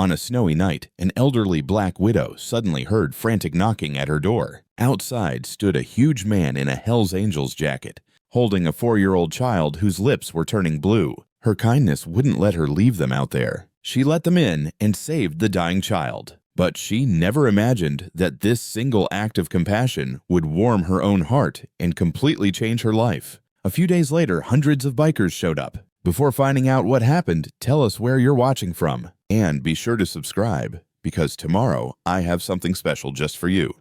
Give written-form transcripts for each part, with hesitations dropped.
On a snowy night, an elderly black widow suddenly heard frantic knocking at her door. Outside stood a huge man in a Hell's Angels jacket, holding a 4-year-old child whose lips were turning blue. Her kindness wouldn't let her leave them out there. She let them in and saved the dying child. But she never imagined that this single act of compassion would warm her own heart and completely change her life. A few days later, hundreds of bikers showed up. Before finding out what happened, tell us where you're watching from. And be sure to subscribe, because tomorrow I have something special just for you.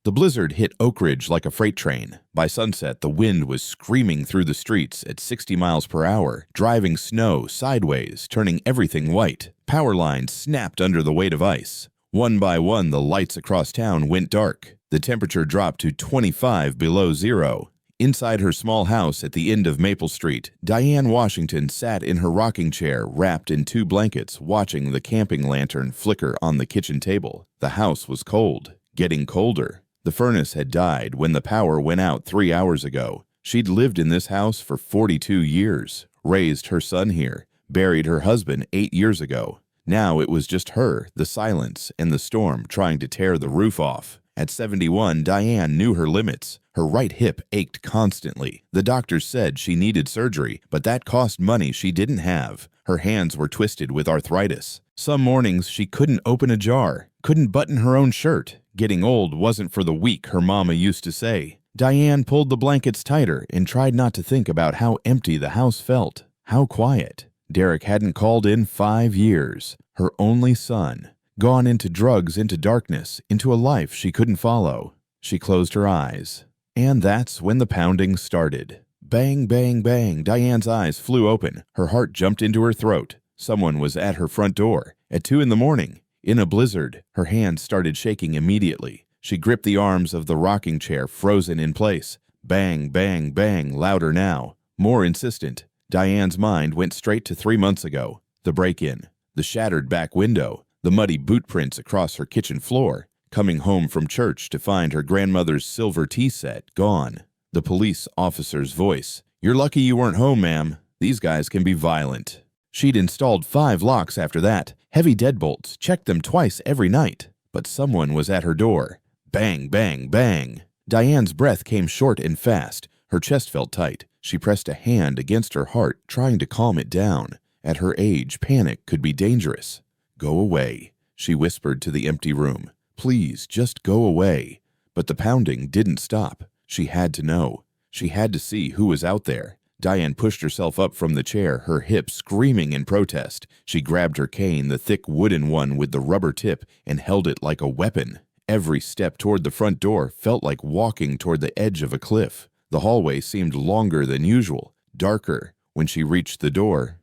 The blizzard hit Oak Ridge like a freight train. By sunset, the wind was screaming through the streets at 60 miles per hour, driving snow sideways, turning everything white. Power lines snapped under the weight of ice. One by one, the lights across town went dark. The temperature dropped to 25 below zero. Inside her small house at the end of Maple Street, Diane Washington sat in her rocking chair, wrapped in 2 blankets, watching the camping lantern flicker on the kitchen table. The house was cold, getting colder. The furnace had died when the power went out 3 hours ago. She'd lived in this house for 42 years, raised her son here, buried her husband 8 years ago. Now it was just her, the silence, and the storm trying to tear the roof off. At 71, Diane knew her limits. Her right hip ached constantly. The doctors said she needed surgery, but that cost money she didn't have. Her hands were twisted with arthritis. Some mornings she couldn't open a jar, couldn't button her own shirt. Getting old wasn't for the weak, her mama used to say. Diane pulled the blankets tighter and tried not to think about how empty the house felt. How quiet. Derek hadn't called in 5 years. Her only son. Gone into drugs, into darkness, into a life she couldn't follow. She closed her eyes. And that's when the pounding started. Bang, bang, bang. Diane's eyes flew open. Her heart jumped into her throat. Someone was at her front door. At 2 in the morning. In a blizzard, her hands started shaking immediately. She gripped the arms of the rocking chair, frozen in place. Bang, bang, bang, louder now. More insistent. Diane's mind went straight to 3 months ago. The break-in. The shattered back window. The muddy boot prints across her kitchen floor. Coming home from church to find her grandmother's silver tea set gone. The police officer's voice. "You're lucky you weren't home, ma'am. These guys can be violent." She'd installed 5 locks after that. Heavy deadbolts, checked them twice every night. But someone was at her door. Bang, bang, bang. Diane's breath came short and fast. Her chest felt tight. She pressed a hand against her heart, trying to calm it down. At her age, panic could be dangerous. "Go away," she whispered to the empty room. "Please, just go away." But the pounding didn't stop. She had to know. She had to see who was out there. Diane pushed herself up from the chair, her hips screaming in protest. She grabbed her cane, the thick wooden one with the rubber tip, and held it like a weapon. Every step toward the front door felt like walking toward the edge of a cliff. The hallway seemed longer than usual, darker. When she reached the door,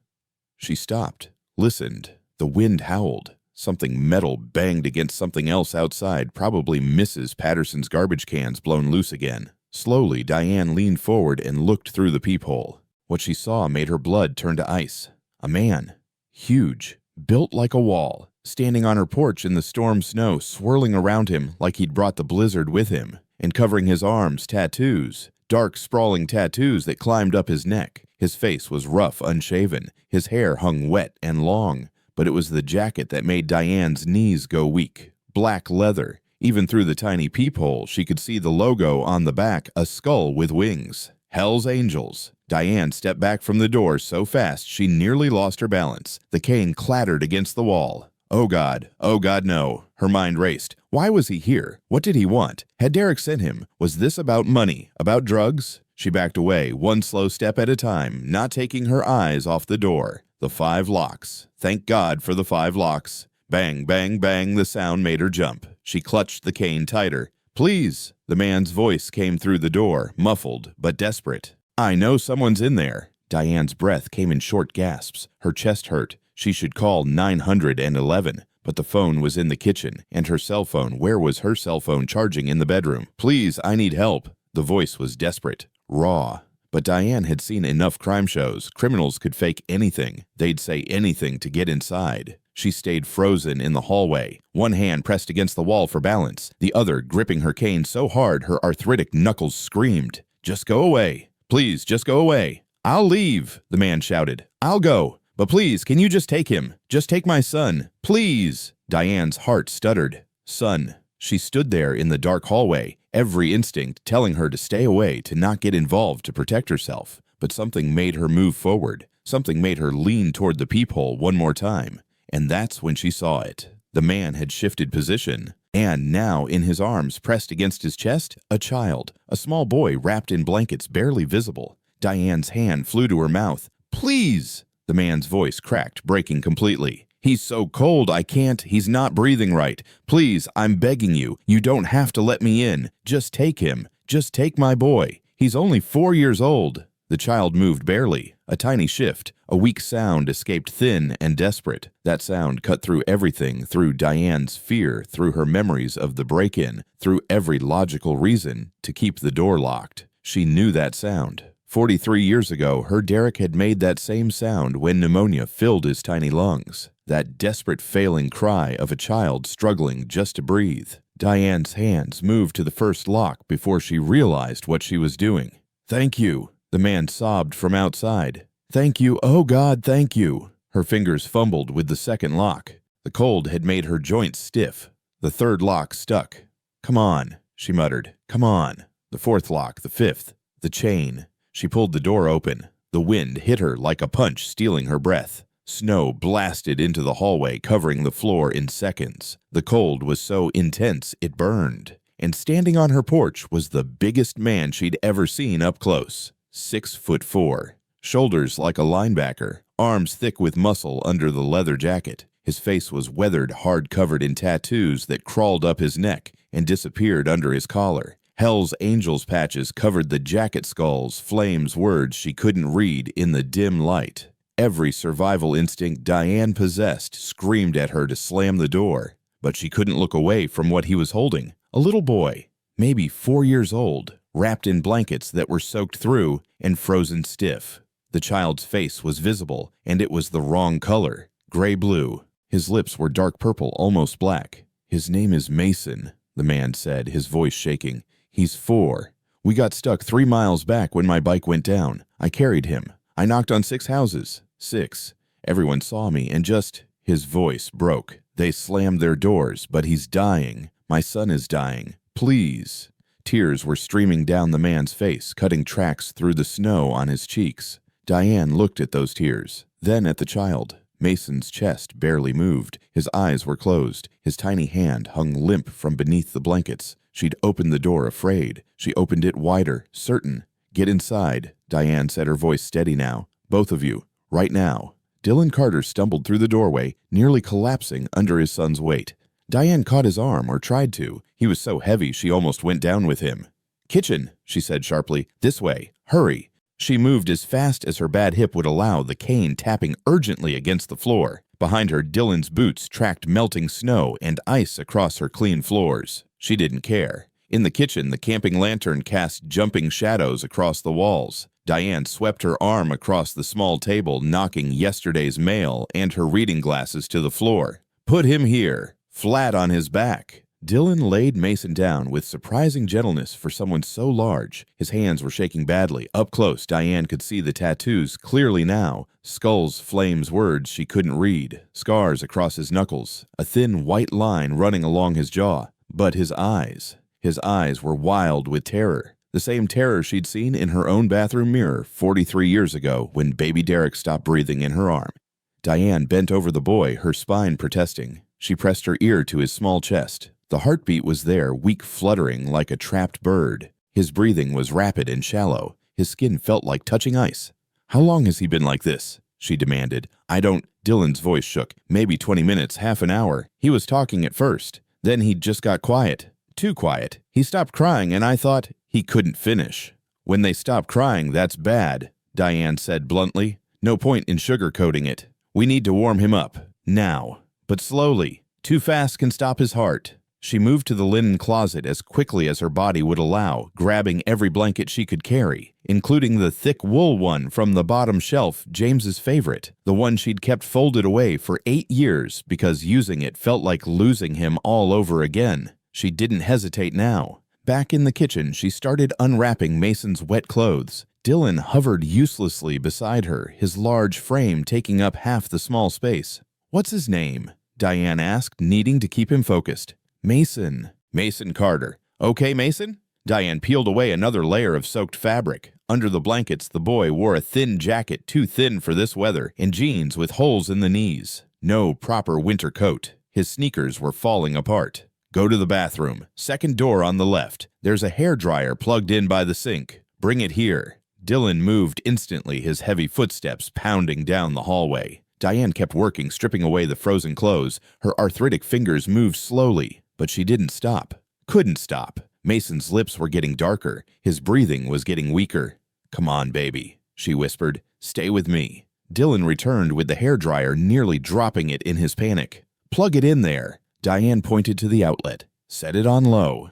she stopped, listened. The wind howled. Something metal banged against something else outside, probably Mrs. Patterson's garbage cans blown loose again. Slowly, Diane leaned forward and looked through the peephole. What she saw made her blood turn to ice. A man. Huge. Built like a wall. Standing on her porch in the storm snow, swirling around him like he'd brought the blizzard with him. And covering his arms, tattoos. Dark, sprawling tattoos that climbed up his neck. His face was rough, unshaven. His hair hung wet and long. But it was the jacket that made Diane's knees go weak. Black leather. Even through the tiny peephole, she could see the logo on the back, a skull with wings. Hell's Angels. Diane stepped back from the door so fast she nearly lost her balance. The cane clattered against the wall. Oh God, no. Her mind raced. Why was he here? What did he want? Had Derek sent him? Was this about money? About drugs? She backed away, one slow step at a time, not taking her eyes off the door. The 5 locks. Thank God for the 5 locks. Bang, bang, bang, the sound made her jump. She clutched the cane tighter. "Please." The man's voice came through the door, muffled but desperate. "I know someone's in there." Diane's breath came in short gasps. Her chest hurt. She should call 911, but the phone was in the kitchen, and her cell phone, where was her cell phone charging in the bedroom? "Please, I need help." The voice was desperate, raw. But Diane had seen enough crime shows. Criminals could fake anything. They'd say anything to get inside. She stayed frozen in the hallway, one hand pressed against the wall for balance, the other gripping her cane so hard her arthritic knuckles screamed. "Just go away. Please, just go away." "I'll leave," the man shouted. "I'll go." But please, can you just take him? Just take my son. Please. Diane's heart stuttered. Son. She stood there in the dark hallway, every instinct telling her to stay away, to not get involved, to protect herself. But something made her move forward. Something made her lean toward the peephole one more time. And that's when she saw it. The man had shifted position. And now, in his arms, pressed against his chest, a child, a small boy wrapped in blankets barely visible. Diane's hand flew to her mouth. Please! The man's voice cracked, breaking completely. He's so cold, I can't. He's not breathing right. Please, I'm begging you. You don't have to let me in. Just take him. Just take my boy. He's only 4 years old. The child moved barely. A tiny shift. A weak sound escaped, thin and desperate. That sound cut through everything, through Diane's fear, through her memories of the break-in, through every logical reason to keep the door locked. She knew that sound. 43 years ago, her Derek had made that same sound when pneumonia filled his tiny lungs. That desperate failing cry of a child struggling just to breathe. Diane's hands moved to the first lock before she realized what she was doing. Thank you, the man sobbed from outside. Thank you, oh God, thank you. Her fingers fumbled with the second lock. The cold had made her joints stiff. The third lock stuck. Come on, she muttered. Come on. The fourth lock, the fifth, the chain. She pulled the door open. The wind hit her like a punch, stealing her breath. Snow blasted into the hallway, covering the floor in seconds. The cold was so intense it burned. And standing on her porch was the biggest man she'd ever seen up close. 6'4", shoulders like a linebacker, arms thick with muscle under the leather jacket. His face was weathered, hard-covered in tattoos that crawled up his neck and disappeared under his collar. Hell's Angels patches covered the jacket skulls, flames, words she couldn't read in the dim light. Every survival instinct Diane possessed screamed at her to slam the door, but she couldn't look away from what he was holding. A little boy, maybe 4 years old, wrapped in blankets that were soaked through and frozen stiff. The child's face was visible, and it was the wrong color, gray-blue. His lips were dark purple, almost black. His name is Mason, the man said, his voice shaking. He's 4. We got stuck 3 miles back when my bike went down. I carried him. I knocked on 6 houses. 6. Everyone saw me and just... His voice broke. They slammed their doors, but he's dying. My son is dying. Please. Tears were streaming down the man's face, cutting tracks through the snow on his cheeks. Diane looked at those tears, then at the child. Mason's chest barely moved. His eyes were closed. His tiny hand hung limp from beneath the blankets. She'd opened the door afraid. She opened it wider, certain. Get inside, Diane said, her voice steady now. Both of you, right now. Dylan Carter stumbled through the doorway, nearly collapsing under his son's weight. Diane caught his arm, or tried to. He was so heavy she almost went down with him. Kitchen, she said sharply. This way. Hurry. She moved as fast as her bad hip would allow, the cane tapping urgently against the floor. Behind her, Dylan's boots tracked melting snow and ice across her clean floors. She didn't care. In the kitchen, the camping lantern cast jumping shadows across the walls. Diane swept her arm across the small table, knocking yesterday's mail and her reading glasses to the floor. Put him here, flat on his back. Dylan laid Mason down with surprising gentleness for someone so large. His hands were shaking badly. Up close, Diane could see the tattoos clearly now. Skulls, flames, words she couldn't read. Scars across his knuckles. A thin white line running along his jaw. But his eyes were wild with terror. The same terror she'd seen in her own bathroom mirror 43 years ago when baby Derek stopped breathing in her arm. Diane bent over the boy, her spine protesting. She pressed her ear to his small chest. The heartbeat was there, weak fluttering like a trapped bird. His breathing was rapid and shallow. His skin felt like touching ice. How long has he been like this? She demanded. Dylan's voice shook. Maybe 20 minutes, half an hour. He was talking at first. Then he just got quiet. Too quiet. He stopped crying and I thought he couldn't finish. When they stop crying, that's bad, Diane said bluntly. No point in sugarcoating it. We need to warm him up. Now. But slowly. Too fast can stop his heart. She moved to the linen closet as quickly as her body would allow, grabbing every blanket she could carry, including the thick wool one from the bottom shelf, James's favorite, the one she'd kept folded away for 8 years because using it felt like losing him all over again. She didn't hesitate now. Back in the kitchen, she started unwrapping Mason's wet clothes. Dylan hovered uselessly beside her, his large frame taking up half the small space. "What's his name?" Diane asked, needing to keep him focused. "Mason." "Mason Carter." "Okay, Mason?" Diane peeled away another layer of soaked fabric. Under the blankets, the boy wore a thin jacket too thin for this weather and jeans with holes in the knees. No proper winter coat. His sneakers were falling apart. "Go to the bathroom. Second door on the left. There's a hairdryer plugged in by the sink. Bring it here." Dylan moved instantly, his heavy footsteps pounding down the hallway. Diane kept working, stripping away the frozen clothes. Her arthritic fingers moved slowly, but she didn't stop. Couldn't stop. Mason's lips were getting darker. His breathing was getting weaker. "Come on, baby," she whispered. "Stay with me." Dylan returned with the hairdryer, nearly dropping it in his panic. "Plug it in there." Diane pointed to the outlet. "Set it on low."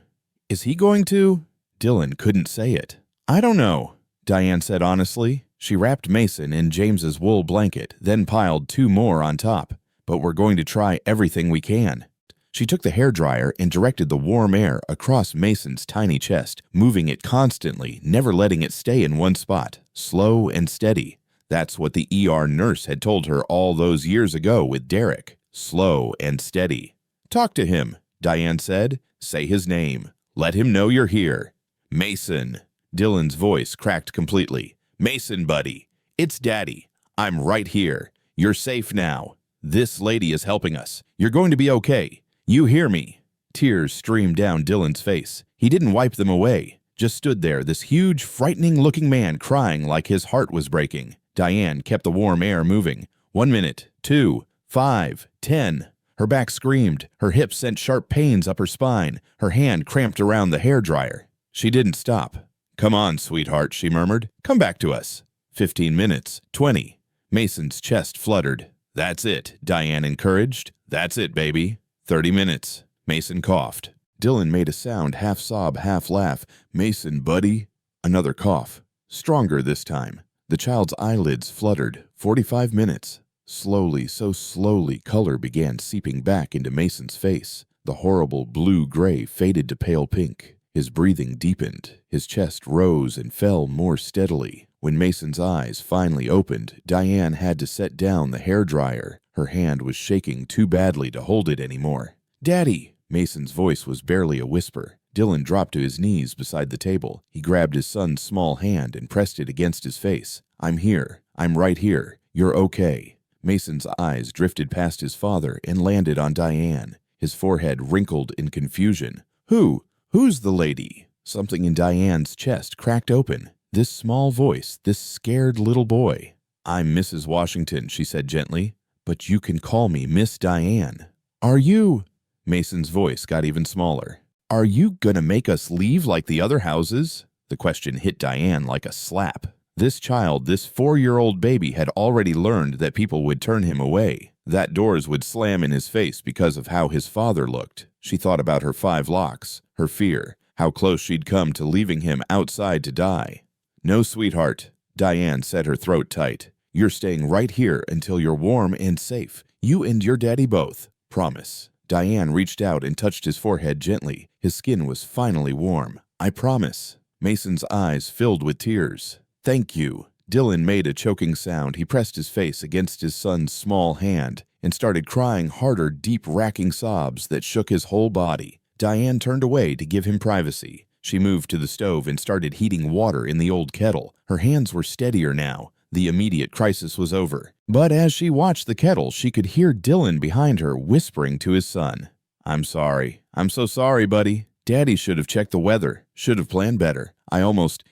"Is he going to?" Dylan couldn't say it. "I don't know," Diane said honestly. She wrapped Mason in James's wool blanket, then piled 2 more on top. "But we're going to try everything we can." She took the hairdryer and directed the warm air across Mason's tiny chest, moving it constantly, never letting it stay in one spot. Slow and steady. That's what the ER nurse had told her all those years ago with Derek. Slow and steady. "Talk to him," Diane said. "Say his name. Let him know you're here." "Mason." Dylan's voice cracked completely. "Mason, buddy. It's Daddy. I'm right here. You're safe now. This lady is helping us. You're going to be okay. You hear me?" Tears streamed down Dylan's face. He didn't wipe them away. Just stood there, this huge, frightening-looking man crying like his heart was breaking. Diane kept the warm air moving. 1 minute, 2, 5, 10. Her back screamed. Her hips sent sharp pains up her spine. Her hand cramped around the hairdryer. She didn't stop. "Come on, sweetheart," she murmured. "Come back to us." 15 minutes, 20. Mason's chest fluttered. "That's it," Diane encouraged. "That's it, baby." 30 minutes. Mason coughed. Dylan made a sound, half sob, half laugh. "Mason, buddy." Another cough. Stronger this time. The child's eyelids fluttered. 45 minutes. Slowly, so slowly, color began seeping back into Mason's face. The horrible blue-gray faded to pale pink. His breathing deepened. His chest rose and fell more steadily. When Mason's eyes finally opened, Diane had to set down the hairdryer. Her hand was shaking too badly to hold it anymore. "Daddy!" Mason's voice was barely a whisper. Dylan dropped to his knees beside the table. He grabbed his son's small hand and pressed it against his face. "I'm here. I'm right here. You're okay." Mason's eyes drifted past his father and landed on Diane. His forehead wrinkled in confusion. Who's the lady?" Something in Diane's chest cracked open. This small voice, this scared little boy. "I'm Mrs. Washington," she said gently. "But you can call me Miss Diane." "Are you?" Mason's voice got even smaller. "Are you gonna make us leave like the other houses?" The question hit Diane like a slap. This child, this 4-year-old baby, had already learned that people would turn him away, that doors would slam in his face because of how his father looked. She thought about her 5 locks, her fear, how close she'd come to leaving him outside to die. "No, sweetheart." Diane set her throat tight. "You're staying right here until you're warm and safe. You and your daddy both. Promise." Diane reached out and touched his forehead gently. His skin was finally warm. "I promise." Mason's eyes filled with tears. "Thank you." Dylan made a choking sound. He pressed his face against his son's small hand and started crying harder, deep, racking sobs that shook his whole body. Diane turned away to give him privacy. She moved to the stove and started heating water in the old kettle. Her hands were steadier now. The immediate crisis was over. But as she watched the kettle, she could hear Dylan behind her whispering to his son. "I'm sorry. I'm so sorry, buddy. Daddy should have checked the weather. Should have planned better.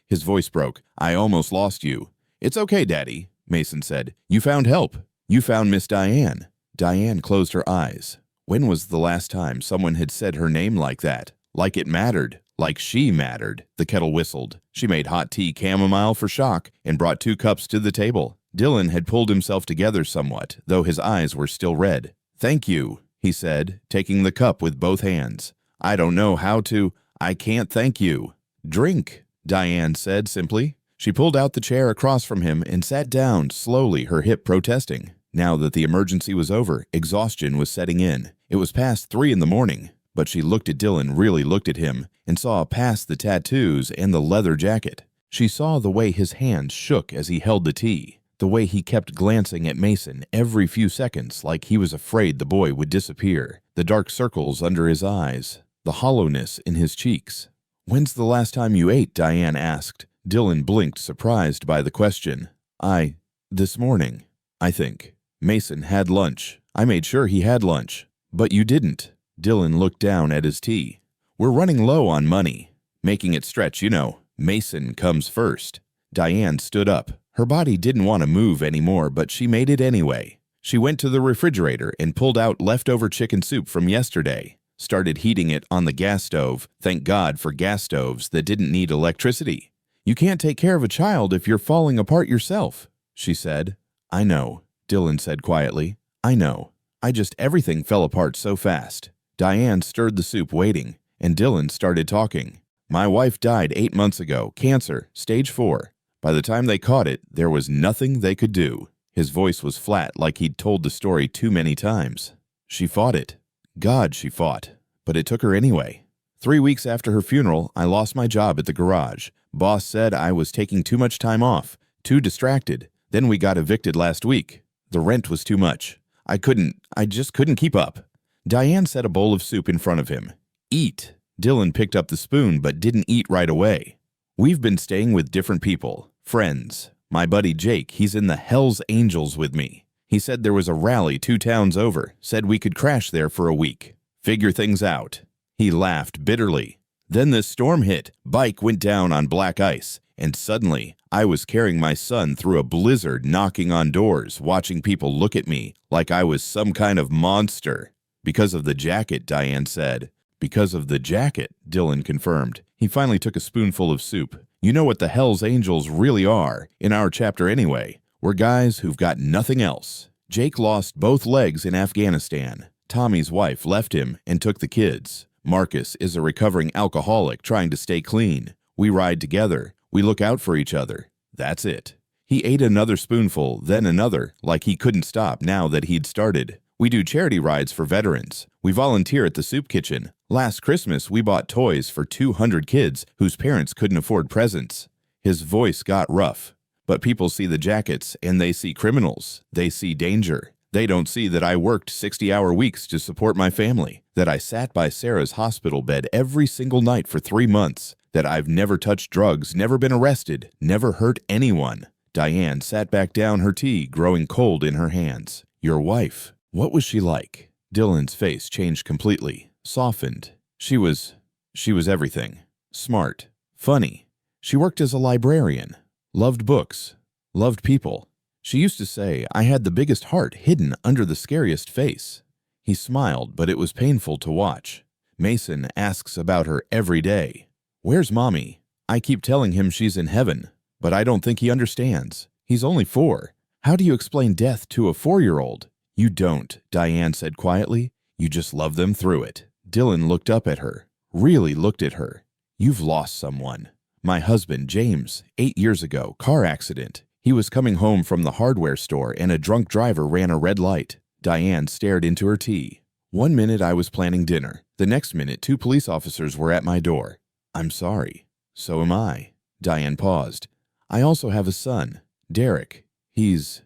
His voice broke. "I almost lost you." "It's okay, Daddy," Mason said. "You found help. You found Miss Diane." Diane closed her eyes. When was the last time someone had said her name like that? Like it mattered. Like she mattered. The kettle whistled. She made hot tea chamomile for shock and brought 2 cups to the table. Dylan had pulled himself together somewhat, though his eyes were still red. "Thank you," he said, taking the cup with both hands. "I don't know how to. I can't thank you." "Drink," Diane said simply. She pulled out the chair across from him and sat down slowly, her hip protesting. Now that the emergency was over, exhaustion was setting in. It was past 3 in the morning, but she looked at Dylan, really looked at him, and saw past the tattoos and the leather jacket. She saw the way his hands shook as he held the tea, the way he kept glancing at Mason every few seconds like he was afraid the boy would disappear, the dark circles under his eyes, the hollowness in his cheeks. "When's the last time you ate?" Diane asked. Dylan blinked, surprised by the question. This morning, I think. Mason had lunch. I made sure he had lunch. But you didn't." Dylan looked down at his tea. "We're running low on money. Making it stretch, you know. Mason comes first." Diane stood up. Her body didn't want to move anymore, but she made it anyway. She went to the refrigerator and pulled out leftover chicken soup from yesterday. Started heating it on the gas stove. Thank God for gas stoves that didn't need electricity. "You can't take care of a child if you're falling apart yourself," she said. "I know," Dylan said quietly. "I know. Everything fell apart so fast." Diane stirred the soup waiting, and Dylan started talking. "My wife died 8 months ago, cancer, stage 4. By the time they caught it, there was nothing they could do." His voice was flat, like he'd told the story too many times. "She fought it. God, she fought. But it took her anyway. 3 weeks after her funeral, I lost my job at the garage. Boss said I was taking too much time off, too distracted. Then we got evicted last week. The rent was too much. I just couldn't keep up." Diane set a bowl of soup in front of him. "Eat." Dylan picked up the spoon but didn't eat right away. "We've been staying with different people, friends. My buddy Jake, he's in the Hells Angels with me. He said there was a rally 2 towns over, said we could crash there for a week. Figure things out." He laughed bitterly. "Then this storm hit, bike went down on black ice, and suddenly I was carrying my son through a blizzard, knocking on doors, watching people look at me like I was some kind of monster." "Because of the jacket," Diane said. "Because of the jacket," Dylan confirmed. He finally took a spoonful of soup. "You know what the Hells Angels really are, in our chapter anyway. We're guys who've got nothing else. Jake lost both legs in Afghanistan. Tommy's wife left him and took the kids. Marcus is a recovering alcoholic trying to stay clean. We ride together. We look out for each other. That's it." He ate another spoonful, then another, like he couldn't stop now that he'd started. "We do charity rides for veterans. We volunteer at the soup kitchen. Last Christmas, we bought toys for 200 kids whose parents couldn't afford presents." His voice got rough. "But people see the jackets, and they see criminals. They see danger. They don't see that I worked 60-hour weeks to support my family, that I sat by Sarah's hospital bed every single night for 3 months, that I've never touched drugs, never been arrested, never hurt anyone." Diane sat back down, her tea growing cold in her hands. "Your wife, what was she like?" Dylan's face changed completely, softened. She was everything. Smart, funny. She worked as a librarian, loved books, loved people. She used to say I had the biggest heart hidden under the scariest face. He smiled, but it was painful to watch. "Mason asks about her every day. Where's Mommy? I keep telling him she's in heaven, but I don't think he understands. He's only 4. How do you explain death to a 4-year-old? "You don't," Diane said quietly. "You just love them through it." Dylan looked up at her, really looked at her. "You've lost someone." "My husband, James, 8 years ago, car accident. He was coming home from the hardware store and a drunk driver ran a red light." Diane stared into her tea. "1 minute I was planning dinner. The next minute 2 police officers were at my door." "I'm sorry." "So am I." Diane paused. "I also have a son, Derek. He's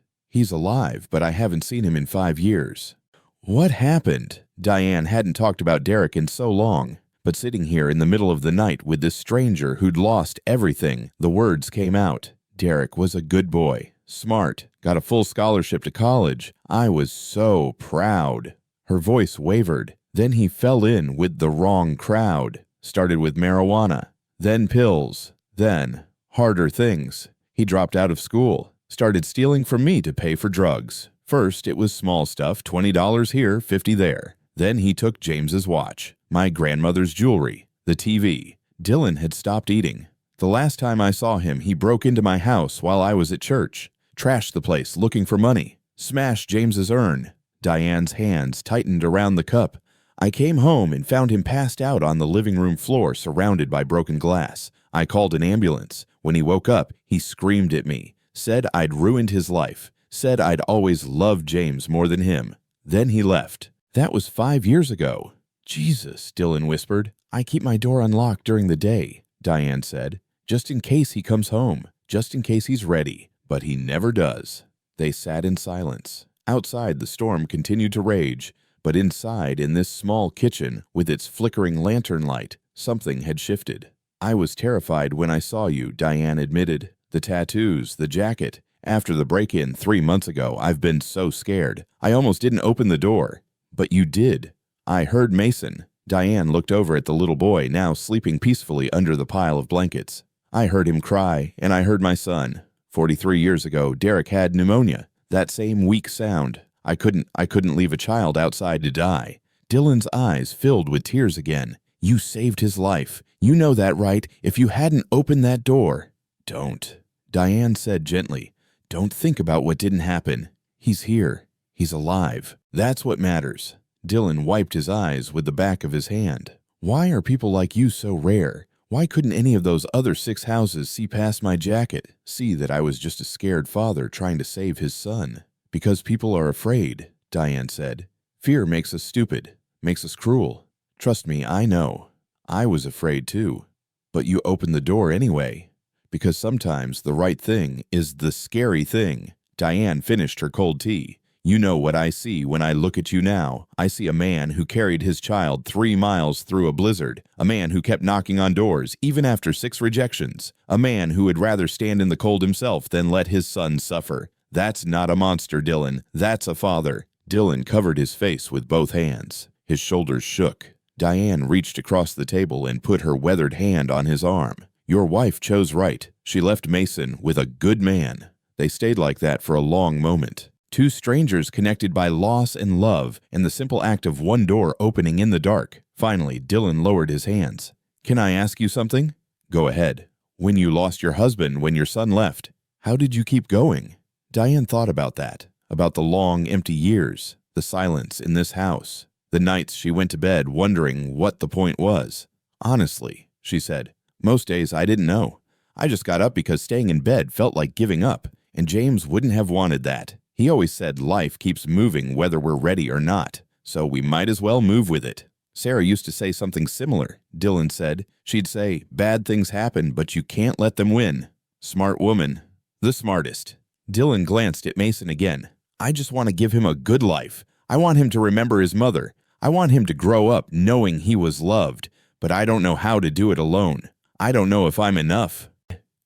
alive, but I haven't seen him in 5 years." "What happened?" Diane hadn't talked about Derek in so long, but sitting here in the middle of the night with this stranger who'd lost everything, the words came out. "Derek was a good boy, smart, got a full scholarship to college. I was so proud." Her voice wavered. "Then he fell in with the wrong crowd. Started with marijuana, then pills, then harder things. He dropped out of school, started stealing from me to pay for drugs. First, it was small stuff, $20 here, $50 there. Then he took James's watch, my grandmother's jewelry, the TV. Dylan had stopped eating. The last time I saw him, he broke into my house while I was at church, trashed the place looking for money, smashed James's urn." Diane's hands tightened around the cup. "I came home and found him passed out on the living room floor surrounded by broken glass. I called an ambulance. When he woke up, he screamed at me, said I'd ruined his life, said I'd always loved James more than him. Then he left. That was 5 years ago." "Jesus," Dylan whispered. "I keep my door unlocked during the day," Diane said. Just in case he comes home. Just in case he's ready. But he never does. They sat in silence. Outside, the storm continued to rage, but inside, in this small kitchen, with its flickering lantern light, something had shifted. I was terrified when I saw you, Diane admitted. The tattoos, the jacket. After the break-in 3 months ago, I've been so scared. I almost didn't open the door. But you did. I heard Mason. Diane looked over at the little boy, now sleeping peacefully under the pile of blankets. I heard him cry, and I heard my son. 43 years ago, Derek had pneumonia. That same weak sound. I couldn't leave a child outside to die. Dylan's eyes filled with tears again. You saved his life. You know that, right? If you hadn't opened that door. Don't. Diane said gently. Don't think about what didn't happen. He's here. He's alive. That's what matters. Dylan wiped his eyes with the back of his hand. Why are people like you so rare? Why couldn't any of those other 6 houses see past my jacket, see that I was just a scared father trying to save his son? Because people are afraid, Diane said. Fear makes us stupid, makes us cruel. Trust me, I know. I was afraid too. But you opened the door anyway. Because sometimes the right thing is the scary thing. Diane finished her cold tea. You know what I see when I look at you now. I see a man who carried his child 3 miles through a blizzard. A man who kept knocking on doors, even after 6 rejections. A man who would rather stand in the cold himself than let his son suffer. That's not a monster, Dylan. That's a father. Dylan covered his face with both hands. His shoulders shook. Diane reached across the table and put her weathered hand on his arm. Your wife chose right. She left Mason with a good man. They stayed like that for a long moment. 2 strangers connected by loss and love, and the simple act of one door opening in the dark. Finally, Dylan lowered his hands. Can I ask you something? Go ahead. When you lost your husband, when your son left, how did you keep going? Diane thought about that, about the long, empty years, the silence in this house, the nights she went to bed wondering what the point was. Honestly, she said, most days I didn't know. I just got up because staying in bed felt like giving up, and James wouldn't have wanted that. He always said life keeps moving whether we're ready or not, so we might as well move with it. Sarah used to say something similar, Dylan said. She'd say, bad things happen, but you can't let them win. Smart woman. The smartest. Dylan glanced at Mason again. I just want to give him a good life. I want him to remember his mother. I want him to grow up knowing he was loved, but I don't know how to do it alone. I don't know if I'm enough.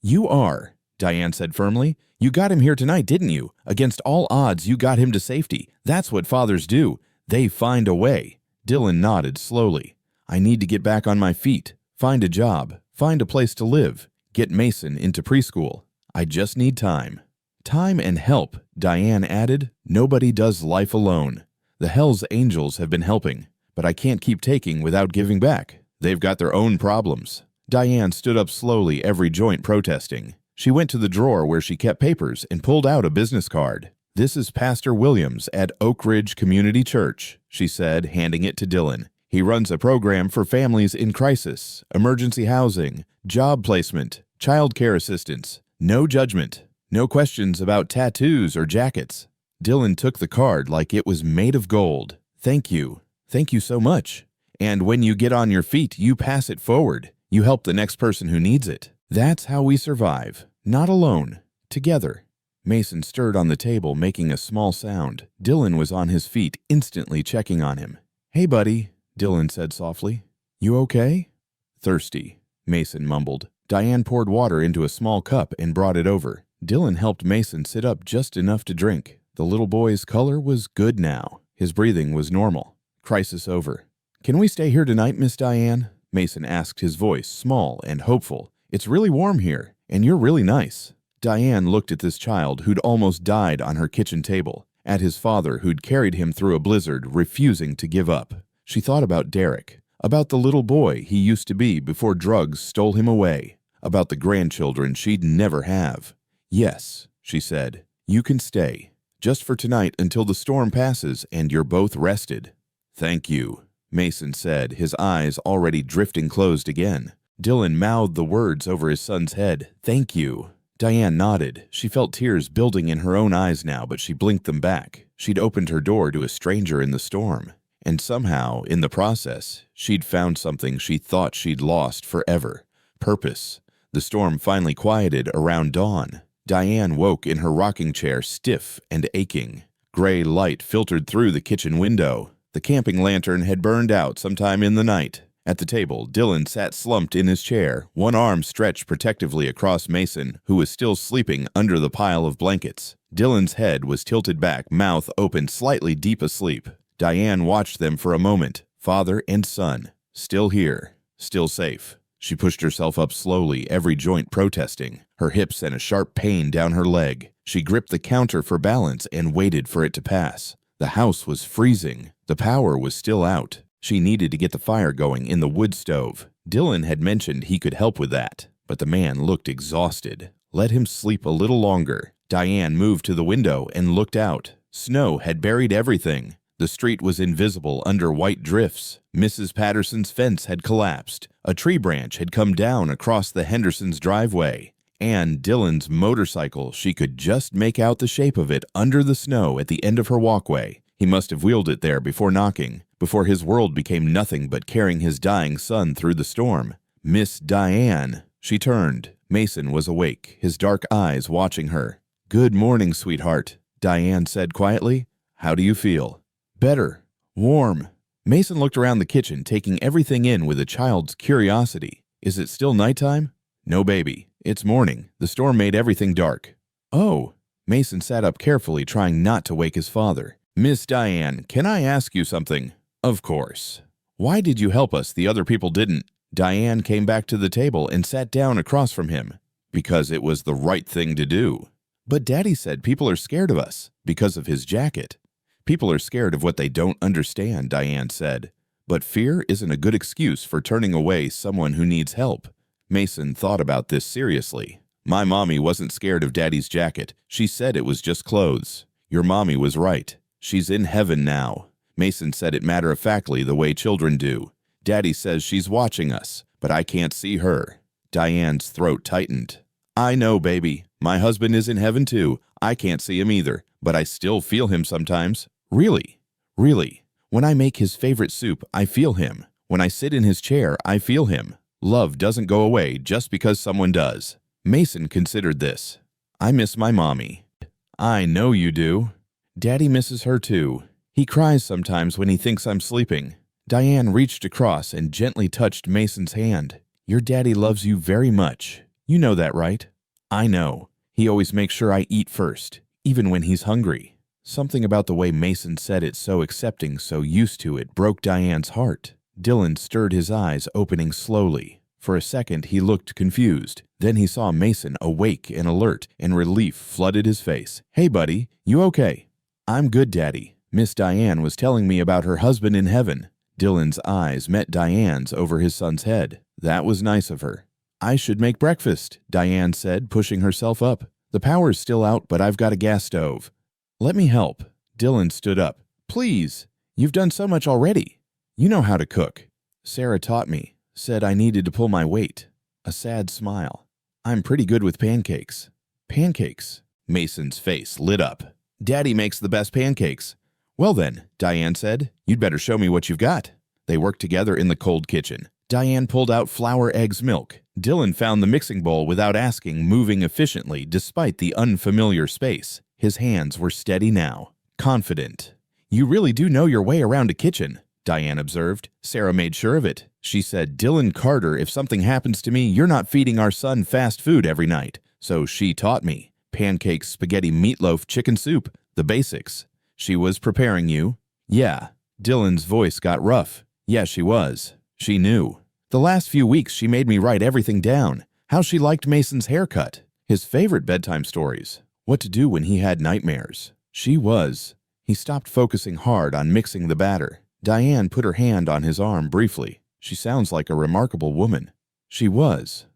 You are, Diane said firmly. You got him here tonight, didn't you? Against all odds, you got him to safety. That's what fathers do. They find a way. Dylan nodded slowly. I need to get back on my feet, find a job, find a place to live, get Mason into preschool. I just need time. Time and help, Diane added. Nobody does life alone. The Hell's Angels have been helping, but I can't keep taking without giving back. They've got their own problems. Diane stood up slowly, every joint protesting. She went to the drawer where she kept papers and pulled out a business card. This is Pastor Williams at Oak Ridge Community Church, she said, handing it to Dylan. He runs a program for families in crisis, emergency housing, job placement, child care assistance. No judgment. No questions about tattoos or jackets. Dylan took the card like it was made of gold. Thank you. Thank you so much. And when you get on your feet, you pass it forward. You help the next person who needs it. That's how we survive. Not alone. Together. Mason stirred on the table, making a small sound. Dylan was on his feet, instantly checking on him. Hey, buddy, Dylan said softly. You okay? Thirsty, Mason mumbled. Diane poured water into a small cup and brought it over. Dylan helped Mason sit up just enough to drink. The little boy's color was good now. His breathing was normal. Crisis over. Can we stay here tonight, Miss Diane? Mason asked, his voice small and hopeful. It's really warm here, and you're really nice. Diane looked at this child who'd almost died on her kitchen table, at his father who'd carried him through a blizzard, refusing to give up. She thought about Derek, about the little boy he used to be before drugs stole him away, about the grandchildren she'd never have. Yes, she said, you can stay, just for tonight until the storm passes and you're both rested. Thank you, Mason said, his eyes already drifting closed again. Dylan mouthed the words over his son's head. Thank you. Diane nodded. She felt tears building in her own eyes now, but she blinked them back. She'd opened her door to a stranger in the storm. And somehow, in the process, she'd found something she thought she'd lost forever. Purpose. The storm finally quieted around dawn. Diane woke in her rocking chair, stiff and aching. Gray light filtered through the kitchen window. The camping lantern had burned out sometime in the night. At the table, Dylan sat slumped in his chair, one arm stretched protectively across Mason, who was still sleeping under the pile of blankets. Dylan's head was tilted back, mouth open, slightly deep asleep. Diane watched them for a moment, father and son, still here, still safe. She pushed herself up slowly, every joint protesting. Her hips sent a sharp pain down her leg. She gripped the counter for balance and waited for it to pass. The house was freezing. The power was still out. She needed to get the fire going in the wood stove. Dylan had mentioned he could help with that, but the man looked exhausted. Let him sleep a little longer. Diane moved to the window and looked out. Snow had buried everything. The street was invisible under white drifts. Mrs. Patterson's fence had collapsed. A tree branch had come down across the Hendersons' driveway. And Dylan's motorcycle, she could just make out the shape of it under the snow at the end of her walkway. He must have wheeled it there before knocking, before his world became nothing but carrying his dying son through the storm. Miss Diane. She turned. Mason was awake, his dark eyes watching her. "Good morning, sweetheart," Diane said quietly. "How do you feel?" "Better. Warm." Mason looked around the kitchen, taking everything in with a child's curiosity. "Is it still nighttime?" "No, baby. It's morning. The storm made everything dark." "Oh." Mason sat up carefully, trying not to wake his father. "Miss Diane, can I ask you something?" "Of course." "Why did you help us? The other people didn't." Diane came back to the table and sat down across from him. "Because it was the right thing to do." "But Daddy said people are scared of us because of his jacket." "People are scared of what they don't understand," Diane said. "But fear isn't a good excuse for turning away someone who needs help." Mason thought about this seriously. "My mommy wasn't scared of Daddy's jacket. She said it was just clothes." "Your mommy was right. She's in heaven now." Mason said it matter-of-factly the way children do. "Daddy says she's watching us, but I can't see her." Diane's throat tightened. "I know, baby. My husband is in heaven too. I can't see him either, but I still feel him sometimes." "Really?" "Really. When I make his favorite soup, I feel him. When I sit in his chair, I feel him. Love doesn't go away just because someone does." Mason considered this. "I miss my mommy." "I know you do." "Daddy misses her too. He cries sometimes when he thinks I'm sleeping." Diane reached across and gently touched Mason's hand. "Your daddy loves you very much. You know that, right?" "I know. He always makes sure I eat first, even when he's hungry." Something about the way Mason said it, so accepting, so used to it, broke Diane's heart. Dylan stirred his eyes, opening slowly. For a second, he looked confused. Then he saw Mason awake and alert, and relief flooded his face. "Hey, buddy, you okay?" "I'm good, Daddy. Miss Diane was telling me about her husband in heaven." Dylan's eyes met Diane's over his son's head. That was nice of her. "I should make breakfast," Diane said, pushing herself up. "The power's still out, but I've got a gas stove." "Let me help." Dylan stood up. "Please. You've done so much already. You know how to cook." "Sarah taught me. Said I needed to pull my weight." A sad smile. "I'm pretty good with pancakes." "Pancakes?" Mason's face lit up. "Daddy makes the best pancakes." "Well then," Diane said, "you'd better show me what you've got." They worked together in the cold kitchen. Diane pulled out flour, eggs, milk. Dylan found the mixing bowl without asking, moving efficiently despite the unfamiliar space. His hands were steady now, confident. "You really do know your way around a kitchen," Diane observed. "Sarah made sure of it. She said, 'Dylan Carter, if something happens to me, you're not feeding our son fast food every night.' So she taught me. Pancakes, spaghetti, meatloaf, chicken soup, the basics." "She was preparing you?" "Yeah." Dylan's voice got rough. "Yeah, she was. She knew. The last few weeks she made me write everything down. How she liked Mason's haircut, his favorite bedtime stories, what to do when he had nightmares. She was." He stopped focusing hard on mixing the batter. Diane put her hand on his arm briefly. "She sounds like a remarkable woman." She was.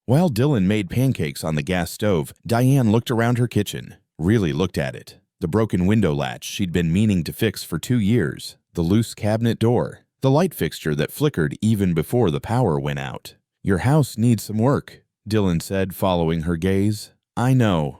While Dylan made pancakes on the gas stove, Diane looked around her kitchen, really looked at it. The broken window latch she'd been meaning to fix for 2 years, the loose cabinet door, the light fixture that flickered even before the power went out. "Your house needs some work," Dylan said, following her gaze. "I know.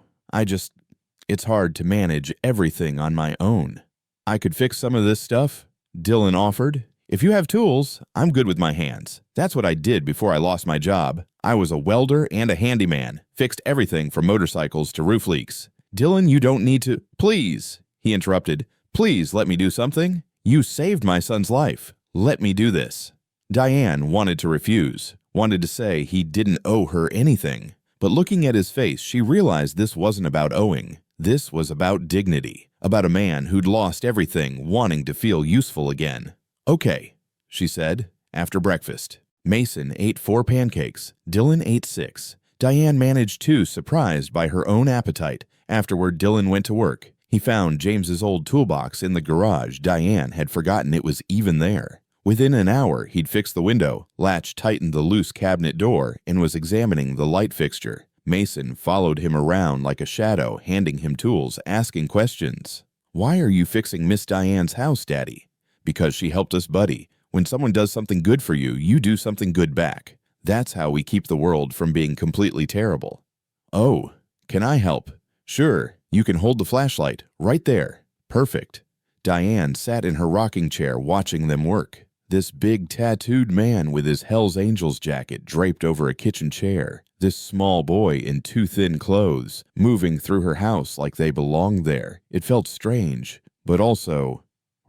It's hard to manage everything on my own." "I could fix some of this stuff," Dylan offered. If you have tools, I'm good with my hands. That's what I did before I lost my job. I was a welder and a handyman, fixed everything from motorcycles to roof leaks. Dylan, you don't need to— Please, he interrupted. Please let me do something. You saved my son's life. Let me do this. Diane wanted to refuse, wanted to say he didn't owe her anything. But looking at his face, she realized this wasn't about owing. This was about dignity, about a man who'd lost everything, wanting to feel useful again. Okay, she said, after breakfast. Mason ate 4 pancakes. Dylan ate 6. Diane managed 2, surprised by her own appetite. Afterward, Dylan went to work. He found James's old toolbox in the garage. Diane had forgotten it was even there. Within an hour, he'd fixed the window, latch tightened the loose cabinet door, and was examining the light fixture. Mason followed him around like a shadow, handing him tools, asking questions. Why are you fixing Miss Diane's house, Daddy? Because she helped us, buddy. When someone does something good for you, you do something good back. That's how we keep the world from being completely terrible. Oh, can I help? Sure, you can hold the flashlight, right there. Perfect. Diane sat in her rocking chair watching them work. This big tattooed man with his Hell's Angels jacket draped over a kitchen chair. This small boy in too thin clothes, moving through her house like they belonged there. It felt strange, but also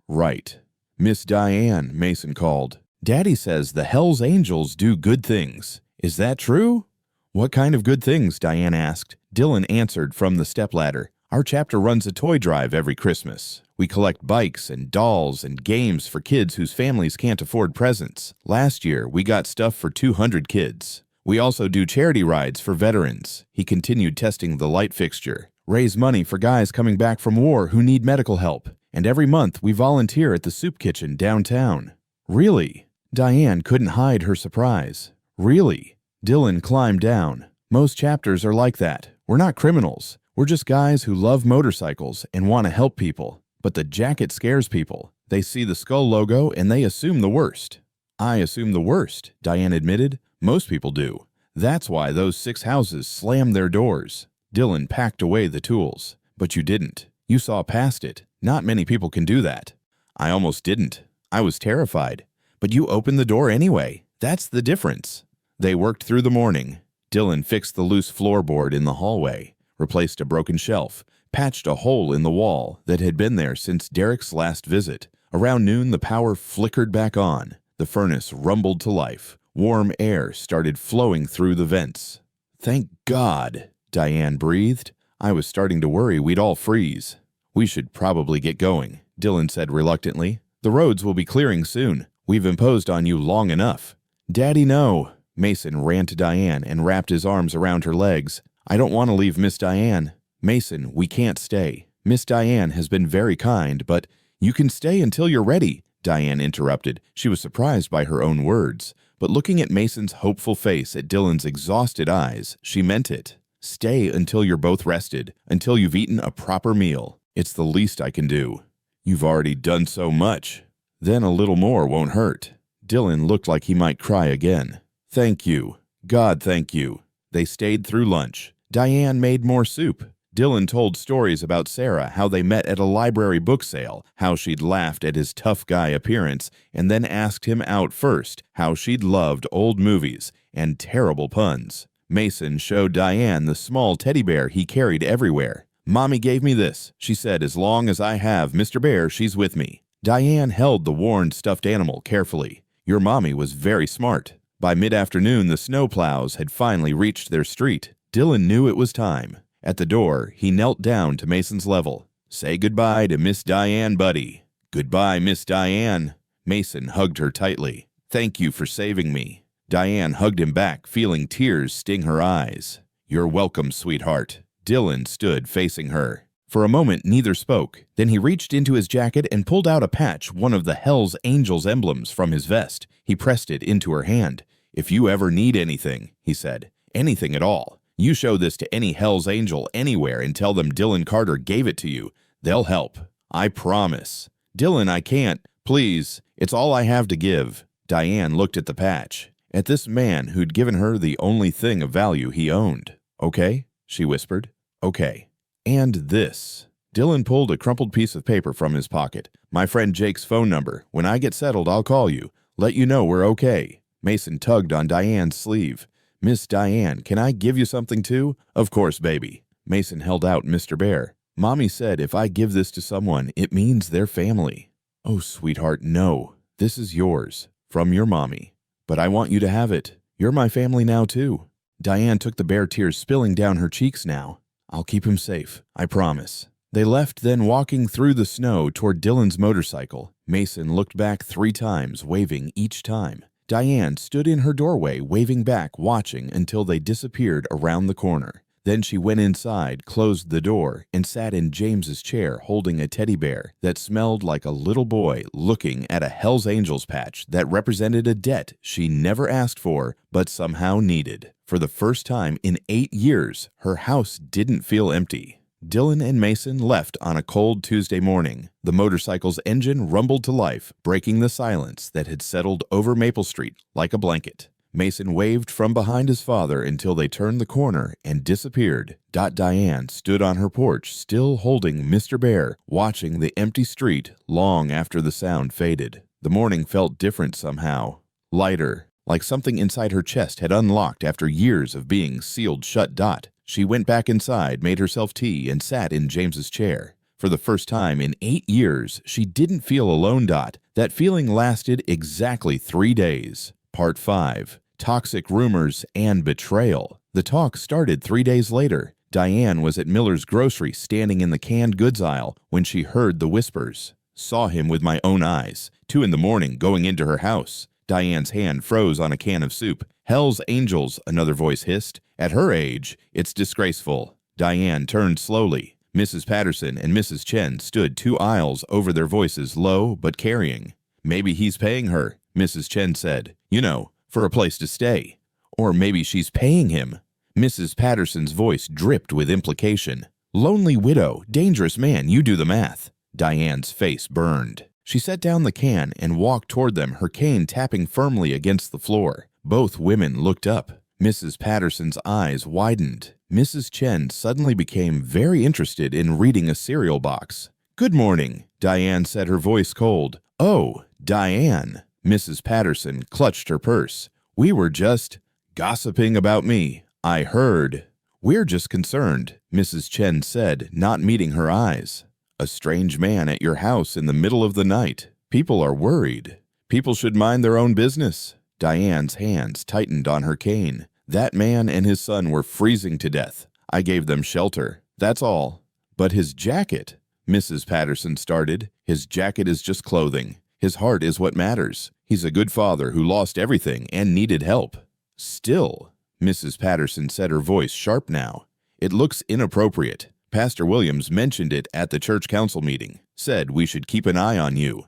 right. Miss Diane, Mason called. Daddy says the Hell's Angels do good things. Is that true? What kind of good things? Diane asked. Dylan answered from the stepladder. Our chapter runs a toy drive every Christmas. We collect bikes and dolls and games for kids whose families can't afford presents. Last year, we got stuff for 200 kids. We also do charity rides for veterans. He continued testing the light fixture. Raise money for guys coming back from war who need medical help. And every month, we volunteer at the soup kitchen downtown. Really? Diane couldn't hide her surprise. Really? Dylan climbed down. Most chapters are like that. We're not criminals. We're just guys who love motorcycles and want to help people. But the jacket scares people. They see the skull logo and they assume the worst. I assume the worst, Diane admitted. Most people do. That's why those 6 houses slammed their doors. Dylan packed away the tools. But you didn't. You saw past it. Not many people can do that. I almost didn't. I was terrified. But you opened the door anyway. That's the difference. They worked through the morning. Dylan fixed the loose floorboard in the hallway, replaced a broken shelf, patched a hole in the wall that had been there since Derek's last visit. Around noon, the power flickered back on. The furnace rumbled to life. Warm air started flowing through the vents. Thank God, Diane breathed. I was starting to worry we'd all freeze. We should probably get going, Dylan said reluctantly. The roads will be clearing soon. We've imposed on you long enough. Daddy, no. Mason ran to Diane and wrapped his arms around her legs. I don't want to leave Miss Diane. Mason, we can't stay. Miss Diane has been very kind, but you can stay until you're ready, Diane interrupted. She was surprised by her own words, but looking at Mason's hopeful face, at Dylan's exhausted eyes, she meant it. Stay until you're both rested, until you've eaten a proper meal. It's the least I can do. You've already done so much. Then a little more won't hurt. Dylan looked like he might cry again. Thank you. God, thank you. They stayed through lunch. Diane made more soup. Dylan told stories about Sarah, how they met at a library book sale, how she'd laughed at his tough guy appearance, and then asked him out first, how she'd loved old movies and terrible puns. Mason showed Diane the small teddy bear he carried everywhere. Mommy gave me this. She said, as long as I have Mr. Bear, she's with me. Diane held the worn stuffed animal carefully. Your mommy was very smart. By mid-afternoon, the snowplows had finally reached their street. Dylan knew it was time. At the door, he knelt down to Mason's level. Say goodbye to Miss Diane, buddy. Goodbye, Miss Diane. Mason hugged her tightly. Thank you for saving me. Diane hugged him back, feeling tears sting her eyes. You're welcome, sweetheart. Dylan stood facing her. For a moment, neither spoke. Then he reached into his jacket and pulled out a patch, one of the Hell's Angels emblems, from his vest. He pressed it into her hand. If you ever need anything, he said, anything at all, you show this to any Hell's Angel anywhere and tell them Dylan Carter gave it to you. They'll help. I promise. Dylan, I can't. Please. It's all I have to give. Diane looked at the patch, at this man who'd given her the only thing of value he owned. Okay, she whispered. Okay. And this. Dylan pulled a crumpled piece of paper from his pocket. "My friend Jake's phone number. When I get settled, I'll call you. Let you know we're okay." Mason tugged on Diane's sleeve. "Miss Diane, can I give you something too?" "Of course, baby." Mason held out Mr. Bear. "Mommy said if I give this to someone, it means their family." "Oh, sweetheart, no. This is yours. From your mommy. But I want you to have it. You're my family now, too." Diane took the bear, tears spilling down her cheeks now. "I'll keep him safe. I promise." They left, then walking through the snow toward Dylan's motorcycle. Mason looked back 3 times, waving each time. Diane stood in her doorway, waving back, watching until they disappeared around the corner. Then she went inside, closed the door, and sat in James's chair holding a teddy bear that smelled like a little boy looking at a Hell's Angels patch that represented a debt she never asked for but somehow needed. For the first time in 8 years, her house didn't feel empty. Dylan and Mason left on a cold Tuesday morning. The motorcycle's engine rumbled to life, breaking the silence that had settled over Maple Street like a blanket. Mason waved from behind his father until they turned the corner and disappeared. Diane stood on her porch, still holding Mr. Bear, watching the empty street long after the sound faded. The morning felt different somehow. Lighter, like something inside her chest had unlocked after years of being sealed shut. She went back inside, made herself tea, and sat in James's chair. For the first time in 8 years, she didn't feel alone. That feeling lasted exactly 3 days. Part 5. Toxic Rumors and Betrayal. The talk started 3 days later. Diane was at Miller's grocery, standing in the canned goods aisle, when she heard the whispers. "Saw him with my own eyes. 2 in the morning, going into her house." Diane's hand froze on a can of soup. "Hell's Angels," another voice hissed. "At her age, it's disgraceful." Diane turned slowly. Mrs. Patterson and Mrs. Chen stood 2 aisles over, their voices low but carrying. "Maybe he's paying her," Mrs. Chen said. "You know, for a place to stay. Or maybe she's paying him." Mrs. Patterson's voice dripped with implication. "Lonely widow, dangerous man, you do the math." Diane's face burned. She set down the can and walked toward them, her cane tapping firmly against the floor. Both women looked up. Mrs. Patterson's eyes widened. Mrs. Chen suddenly became very interested in reading a cereal box. "Good morning," Diane said, her voice cold. "Oh, Diane." Mrs. Patterson clutched her purse. "We were just gossiping about me. I heard." "We're just concerned," Mrs. Chen said, not meeting her eyes. "A strange man at your house in the middle of the night. People are worried. People should mind their own business." Diane's hands tightened on her cane. "That man and his son were freezing to death. I gave them shelter. That's all." "But his jacket," Mrs. Patterson started. "His jacket is just clothing. His heart is what matters. He's a good father who lost everything and needed help." "Still," Mrs. Patterson said, her voice sharp now, "it looks inappropriate. Pastor Williams mentioned it at the church council meeting. Said we should keep an eye on you."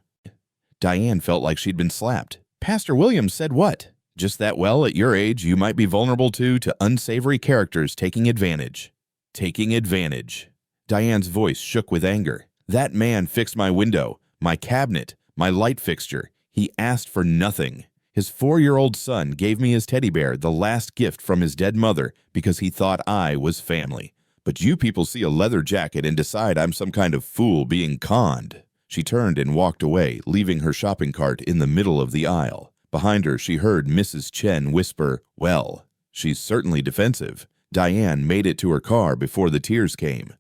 Diane felt like she'd been slapped. "Pastor Williams said what?" "Just that, well, at your age, you might be vulnerable to unsavory characters taking advantage." "Taking advantage." Diane's voice shook with anger. "That man fixed my window, my cabinet, my light fixture. He asked for nothing. His 4-year-old son gave me his teddy bear, the last gift from his dead mother, because he thought I was family. But you people see a leather jacket and decide I'm some kind of fool being conned." She turned and walked away, leaving her shopping cart in the middle of the aisle. Behind her, she heard Mrs. Chen whisper, "Well, she's certainly defensive." Diane made it to her car before the tears came.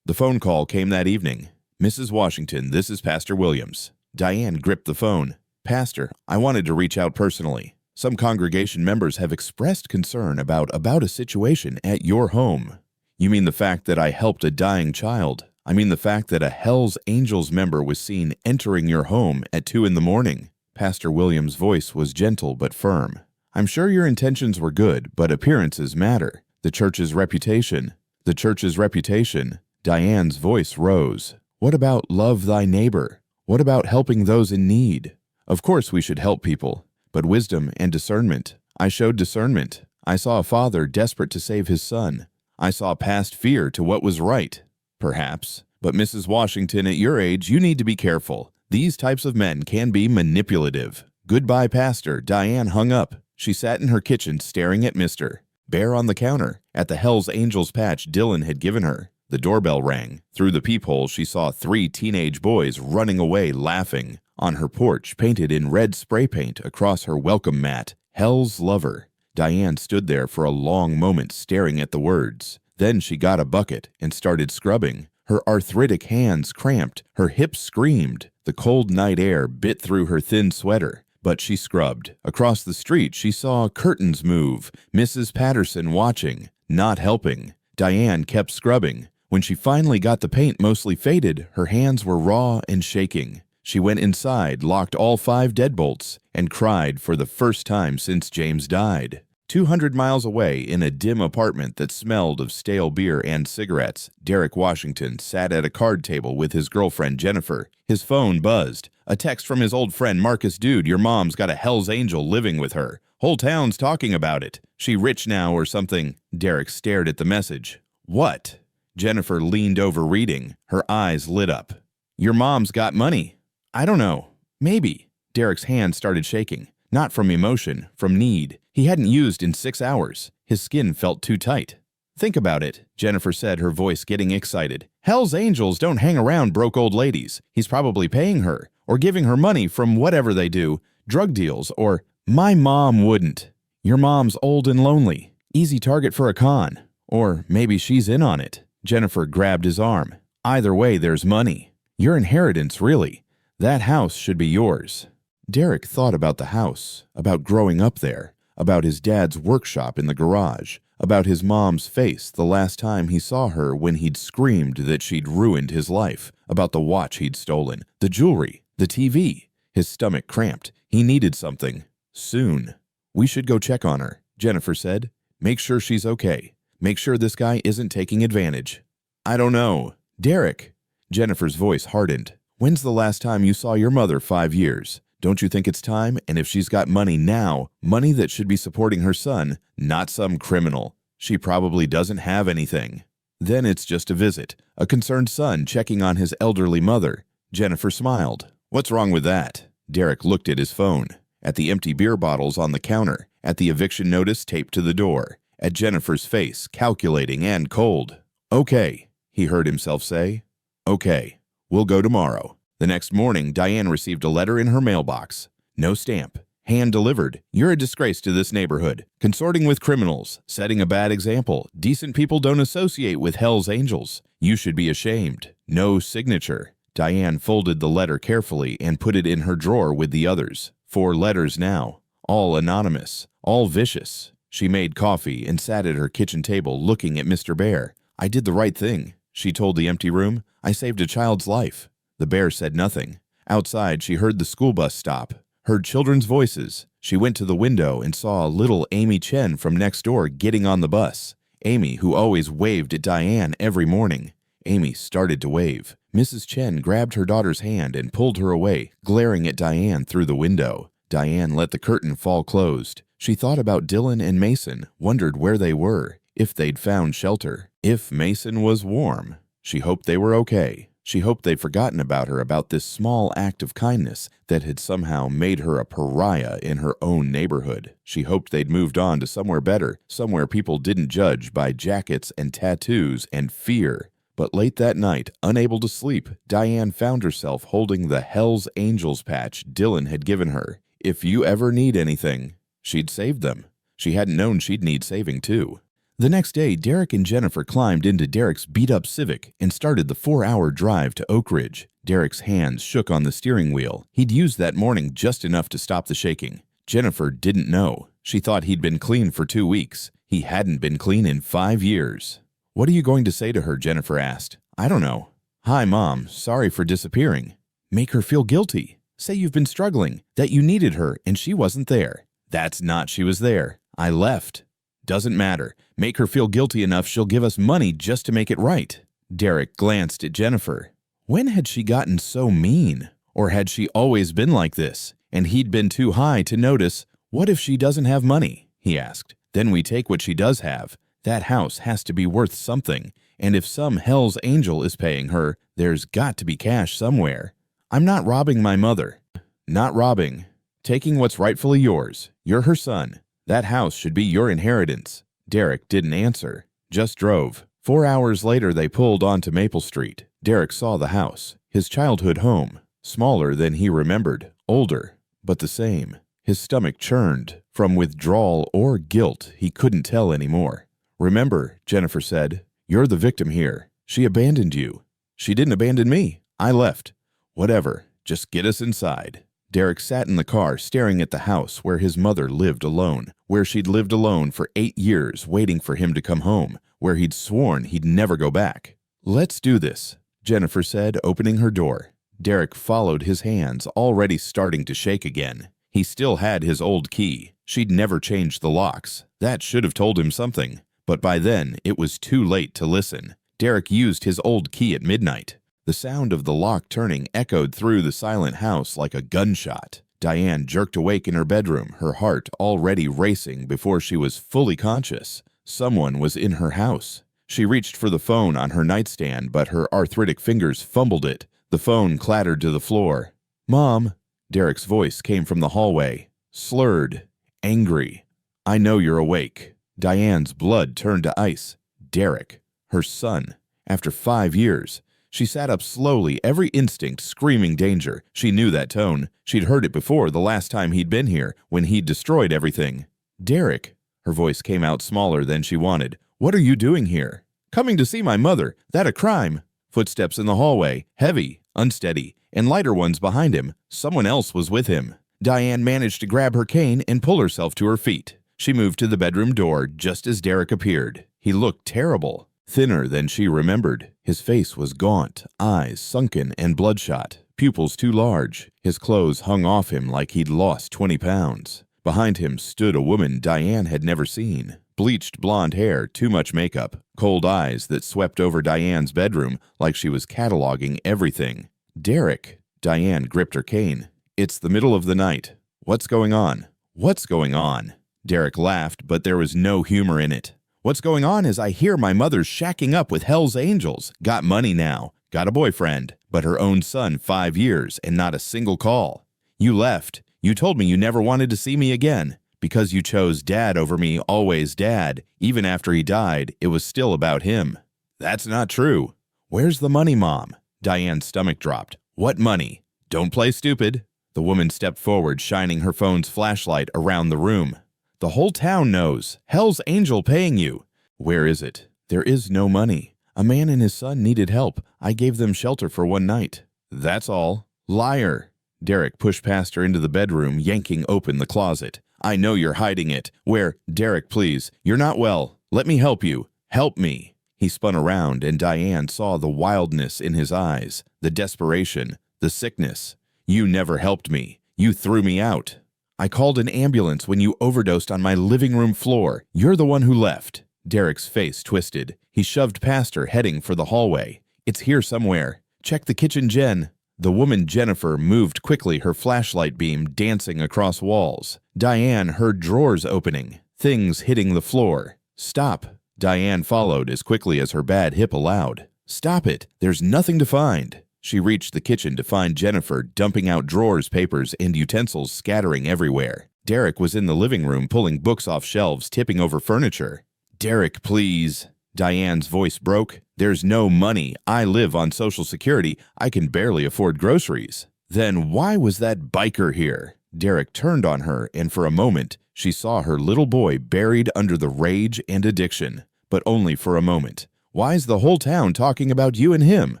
The phone call came that evening. "Mrs. Washington, this is Pastor Williams." Diane gripped the phone. "Pastor, I wanted to reach out personally. Some congregation members have expressed concern about a situation at your home." "You mean the fact that I helped a dying child?" "I mean the fact that a Hell's Angels member was seen entering your home at 2 in the morning." Pastor Williams' voice was gentle but firm. "I'm sure your intentions were good, but appearances matter. The church's reputation." "The church's reputation." Diane's voice rose. "What about love thy neighbor? What about helping those in need? Of course we should help people, but wisdom and discernment. I showed discernment. I saw a father desperate to save his son. I saw past fear to what was right. Perhaps. But Mrs. Washington, at your age, you need to be careful. These types of men can be manipulative." "Goodbye, Pastor." Diane hung up. She sat in her kitchen staring at Mr. Bear on the counter, at the Hell's Angels patch Dylan had given her. The doorbell rang. Through the peephole, she saw 3 teenage boys running away laughing. On her porch, painted in red spray paint across her welcome mat, Hell's Lover. Diane stood there for a long moment staring at the words. Then she got a bucket and started scrubbing. Her arthritic hands cramped, her hips screamed. The cold night air bit through her thin sweater, but she scrubbed. Across the street, she saw curtains move, Mrs. Patterson watching, not helping. Diane kept scrubbing. When she finally got the paint mostly faded, her hands were raw and shaking. She went inside, locked all 5 deadbolts, and cried for the first time since James died. 200 miles away, in a dim apartment that smelled of stale beer and cigarettes, Derek Washington sat at a card table with his girlfriend Jennifer. His phone buzzed. A text from his old friend Marcus. Dude, your mom's got a Hell's Angel living with her. Whole town's talking about it. She rich now or something. Derek stared at the message. What? Jennifer leaned over reading. Her eyes lit up. Your mom's got money. I don't know. Maybe. Derek's hand started shaking. Not from emotion, from need. He hadn't used in 6 hours. His skin felt too tight. Think about it, Jennifer said, her voice getting excited. Hell's Angels don't hang around broke old ladies. He's probably paying her, or giving her money from whatever they do, drug deals, or... My mom wouldn't. Your mom's old and lonely. Easy target for a con. Or maybe she's in on it. Jennifer grabbed his arm. Either way, there's money. Your inheritance, really. That house should be yours. Derek thought about the house, about growing up there, about his dad's workshop in the garage, about his mom's face the last time he saw her when he'd screamed that she'd ruined his life, about the watch he'd stolen, the jewelry, the TV. His stomach cramped. He needed something. Soon. We should go check on her, Jennifer said. Make sure she's okay. Make sure this guy isn't taking advantage. I don't know. Derek. Jennifer's voice hardened. When's the last time you saw your mother? 5 years. Don't you think it's time? And if she's got money now, money that should be supporting her son, not some criminal. She probably doesn't have anything. Then it's just a visit, a concerned son checking on his elderly mother. Jennifer smiled. What's wrong with that? Derek looked at his phone, at the empty beer bottles on the counter, at the eviction notice taped to the door, at Jennifer's face, calculating and cold. Okay, he heard himself say. Okay, we'll go tomorrow. The next morning, Diane received a letter in her mailbox. No stamp. Hand-delivered. You're a disgrace to this neighborhood. Consorting with criminals. Setting a bad example. Decent people don't associate with Hell's Angels. You should be ashamed. No signature. Diane folded the letter carefully and put it in her drawer with the others. 4 letters now. All anonymous. All vicious. She made coffee and sat at her kitchen table looking at Mr. Bear. I did the right thing, she told the empty room. I saved a child's life. The bear said nothing. Outside, she heard the school bus stop, heard children's voices. She went to the window and saw little Amy Chen from next door getting on the bus. Amy, who always waved at Diane every morning. Amy started to wave. Mrs. Chen grabbed her daughter's hand and pulled her away, glaring at Diane through the window. Diane let the curtain fall closed. She thought about Dylan and Mason, wondered where they were, if they'd found shelter. If Mason was warm. She hoped they were okay. She hoped they'd forgotten about her, about this small act of kindness that had somehow made her a pariah in her own neighborhood. She hoped they'd moved on to somewhere better, somewhere people didn't judge by jackets and tattoos and fear. But late that night, unable to sleep, Diane found herself holding the Hell's Angels patch Dylan had given her. If you ever need anything, she'd saved them. She hadn't known she'd need saving too. The next day, Derek and Jennifer climbed into Derek's beat-up Civic and started the 4-hour drive to Oak Ridge. Derek's hands shook on the steering wheel. He'd used that morning just enough to stop the shaking. Jennifer didn't know. She thought he'd been clean for 2 weeks. He hadn't been clean in 5 years. What are you going to say to her? Jennifer asked. I don't know. Hi, Mom. Sorry for disappearing. Make her feel guilty. Say you've been struggling, that you needed her and she wasn't there. That's not she was there. I left. Doesn't matter. Make her feel guilty enough she'll give us money just to make it right. Derek glanced at Jennifer. When had she gotten so mean? Or had she always been like this, and he'd been too high to notice? What if she doesn't have money? He asked. Then we take what she does have. That house has to be worth something, and if some Hell's Angel is paying her, there's got to be cash somewhere. I'm not robbing my mother. Not robbing. Taking what's rightfully yours. You're her son. That house should be your inheritance. Derek didn't answer, just drove. 4 hours later, they pulled onto Maple Street. Derek saw the house, his childhood home, smaller than he remembered, older, but the same. His stomach churned. From withdrawal or guilt, he couldn't tell anymore. "Remember," Jennifer said, "you're the victim here. She abandoned you." "She didn't abandon me. I left." "Whatever. Just get us inside." Derek sat in the car staring at the house where his mother lived alone, where she'd lived alone for 8 years waiting for him to come home, where he'd sworn he'd never go back. "Let's do this," Jennifer said, opening her door. Derek followed, his hands already starting to shake again. He still had his old key. She'd never changed the locks. That should have told him something. But by then, it was too late to listen. Derek used his old key at midnight. The sound of the lock turning echoed through the silent house like a gunshot. Diane jerked awake in her bedroom, her heart already racing before she was fully conscious. Someone was in her house. She reached for the phone on her nightstand, but her arthritic fingers fumbled it. The phone clattered to the floor. "Mom," Derek's voice came from the hallway, slurred, angry. "I know you're awake." Diane's blood turned to ice. Derek, her son, after 5 years. She sat up slowly, every instinct screaming danger. She knew that tone. She'd heard it before the last time he'd been here, when he'd destroyed everything. "Derek," her voice came out smaller than she wanted. "What are you doing here?" "Coming to see my mother. That a crime?" Footsteps in the hallway, heavy, unsteady, and lighter ones behind him. Someone else was with him. Diane managed to grab her cane and pull herself to her feet. She moved to the bedroom door just as Derek appeared. He looked terrible. Thinner than she remembered. His face was gaunt, eyes sunken and bloodshot, pupils too large. His clothes hung off him like he'd lost 20 pounds. Behind him stood a woman Diane had never seen. Bleached blonde hair, too much makeup, cold eyes that swept over Diane's bedroom like she was cataloging everything. "Derek," Diane gripped her cane. "It's the middle of the night. What's going on?" "What's going on?" Derek laughed, but there was no humor in it. "What's going on is I hear my mother's shacking up with Hell's Angels. Got money now. Got a boyfriend. But her own son 5 years and not a single call. You left. You told me you never wanted to see me again. Because you chose Dad over me, always Dad. Even after he died, it was still about him." "That's not true." "Where's the money, Mom?" Diane's stomach dropped. "What money?" "Don't play stupid." The woman stepped forward, shining her phone's flashlight around the room. "The whole town knows. Hell's Angel paying you." "Where is it?" "There is no money. A man and his son needed help. I gave them shelter for one night." "That's all." "Liar." Derek pushed past her into the bedroom, yanking open the closet. "I know you're hiding it. Where?" "Derek, please. You're not well. Let me help you. Help me." He spun around, and Diane saw the wildness in his eyes, the desperation, the sickness. "You never helped me. You threw me out. I called an ambulance when you overdosed on my living room floor. You're the one who left." Derek's face twisted. He shoved past her, heading for the hallway. "It's here somewhere. Check the kitchen, Jen." The woman Jennifer moved quickly, her flashlight beam dancing across walls. Diane heard drawers opening, things hitting the floor. "Stop." Diane followed as quickly as her bad hip allowed. "Stop it. There's nothing to find." She reached the kitchen to find Jennifer dumping out drawers, papers, and utensils scattering everywhere. Derek was in the living room pulling books off shelves, tipping over furniture. "Derek, please." Diane's voice broke. "There's no money. I live on Social Security. I can barely afford groceries." "Then why was that biker here?" Derek turned on her, and for a moment, she saw her little boy buried under the rage and addiction. But only for a moment. "Why's the whole town talking about you and him?"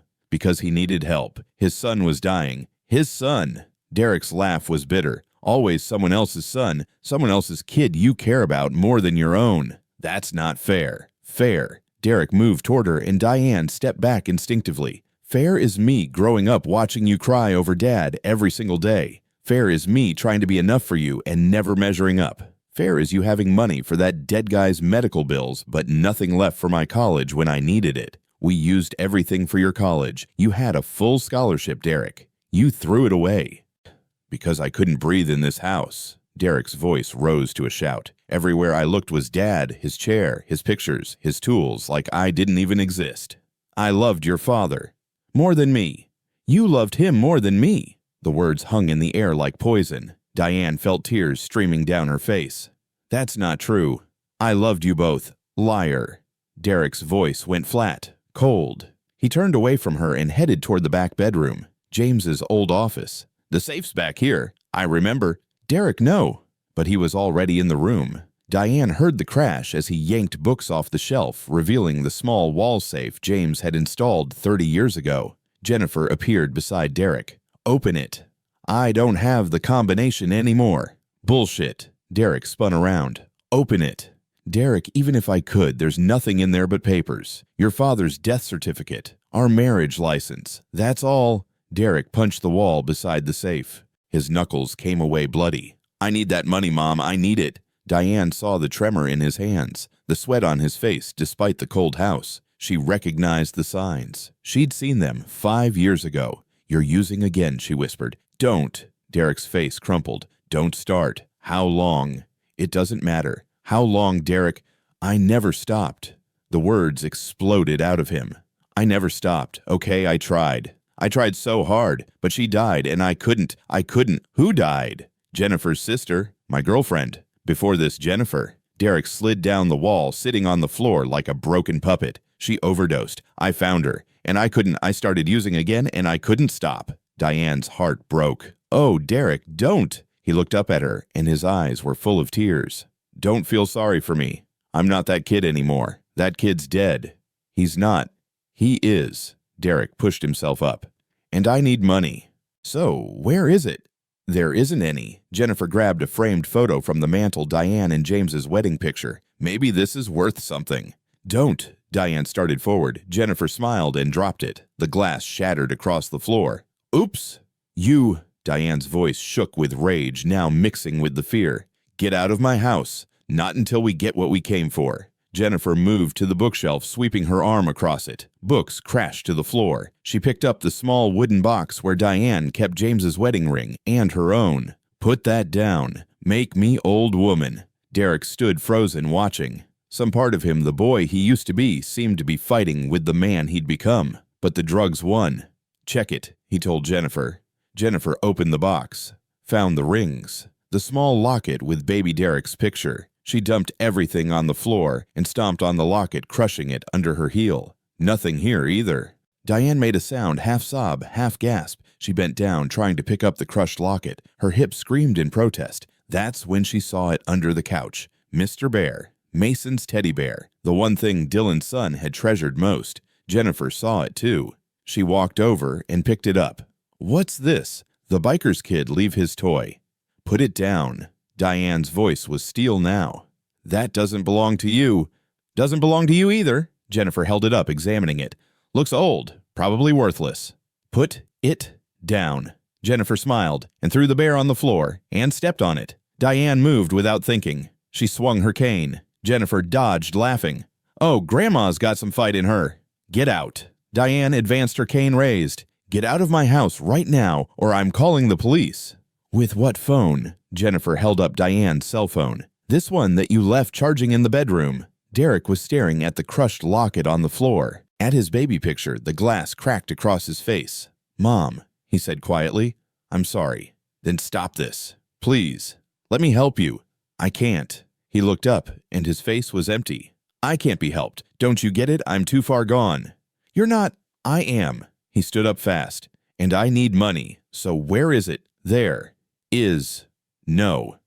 "Because he needed help. His son was dying. His son." Derek's laugh was bitter. "Always someone else's son, someone else's kid you care about more than your own. That's not fair." "Fair." Derek moved toward her, and Diane stepped back instinctively. "Fair is me growing up watching you cry over Dad every single day. Fair is me trying to be enough for you and never measuring up. Fair is you having money for that dead guy's medical bills, but nothing left for my college when I needed it. We used everything for your college. You had a full scholarship, Derek. You threw it away." "Because I couldn't breathe in this house." Derek's voice rose to a shout. "Everywhere I looked was Dad, his chair, his pictures, his tools, like I didn't even exist. I loved your father. More than me. You loved him more than me." The words hung in the air like poison. Diane felt tears streaming down her face. "That's not true. I loved you both. Liar." Derek's voice went flat, cold. He turned away from her and headed toward the back bedroom, James's old office. "The safe's back here. I remember." "Derek, no." But he was already in the room. Diane heard the crash as he yanked books off the shelf, revealing the small wall safe James had installed 30 years ago. Jennifer appeared beside Derek. "Open it." "I don't have the combination anymore." "Bullshit." Derek spun around. "Open it." "Derek, even if I could, there's nothing in there but papers. Your father's death certificate, our marriage license. That's all." Derek punched the wall beside the safe. His knuckles came away bloody. "I need that money, Mom. I need it." Diane saw the tremor in his hands, the sweat on his face despite the cold house. She recognized the signs. She'd seen them 5 years ago. "You're using again," she whispered. "Don't." Derek's face crumpled. "Don't start." "How long?" "It doesn't matter." "How long, Derek?" "I never stopped." The words exploded out of him. "I never stopped. Okay, I tried. I tried so hard, but she died and I couldn't. Who died?" "Jennifer's sister, my girlfriend." "Before this Jennifer." Derek slid down the wall, sitting on the floor like a broken puppet. "She overdosed. I found her. And I couldn't. I started using again and I couldn't stop." Diane's heart broke. "Oh, Derek, don't." He looked up at her and his eyes were full of tears. "Don't feel sorry for me. I'm not that kid anymore. That kid's dead." "He's not." "He is." Derek pushed himself up. "And I need money." "So, where is it?" "There isn't any." Jennifer grabbed a framed photo from the mantel, Diane and James's wedding picture. "Maybe this is worth something." "Don't." Diane started forward. Jennifer smiled and dropped it. The glass shattered across the floor. "Oops." "You." Diane's voice shook with rage, now mixing with the fear. "Get out of my house. Not until we get what we came for." Jennifer moved to the bookshelf, sweeping her arm across it. Books crashed to the floor. She picked up the small wooden box where Diane kept James's wedding ring and her own. "Put that down. Make me old woman." Derek stood frozen, watching. Some part of him, the boy he used to be, seemed to be fighting with the man he'd become. But the drugs won. "Check it," he told Jennifer. Jennifer opened the box, found the rings, the small locket with baby Derek's picture. She dumped everything on the floor and stomped on the locket, crushing it under her heel. "Nothing here either." Diane made a sound, half sob, half gasp. She bent down, trying to pick up the crushed locket. Her hip screamed in protest. That's when she saw it under the couch. Mr. Bear, Mason's teddy bear, the one thing Dylan's son had treasured most. Jennifer saw it too. She walked over and picked it up. "What's this?" "The biker's kid leave his toy." "Put it down." Diane's voice was steel now. "That doesn't belong to you." "Doesn't belong to you either." Jennifer held it up, examining it. "Looks old, probably worthless." "Put it down." Jennifer smiled and threw the bear on the floor and stepped on it. Diane moved without thinking. She swung her cane. Jennifer dodged, laughing. "Oh, Grandma's got some fight in her." "Get out." Diane advanced, her cane raised. "Get out of my house right now, or I'm calling the police." "With what phone?" Jennifer held up Diane's cell phone. "This one that you left charging in the bedroom." Derek was staring at the crushed locket on the floor. At his baby picture, the glass cracked across his face. "Mom," he said quietly, "I'm sorry." "Then stop this. Please. Let me help you." "I can't." He looked up, and his face was empty. "I can't be helped. Don't you get it? I'm too far gone." "You're not." "I am." He stood up fast. "And I need money. So where is it?" "There is no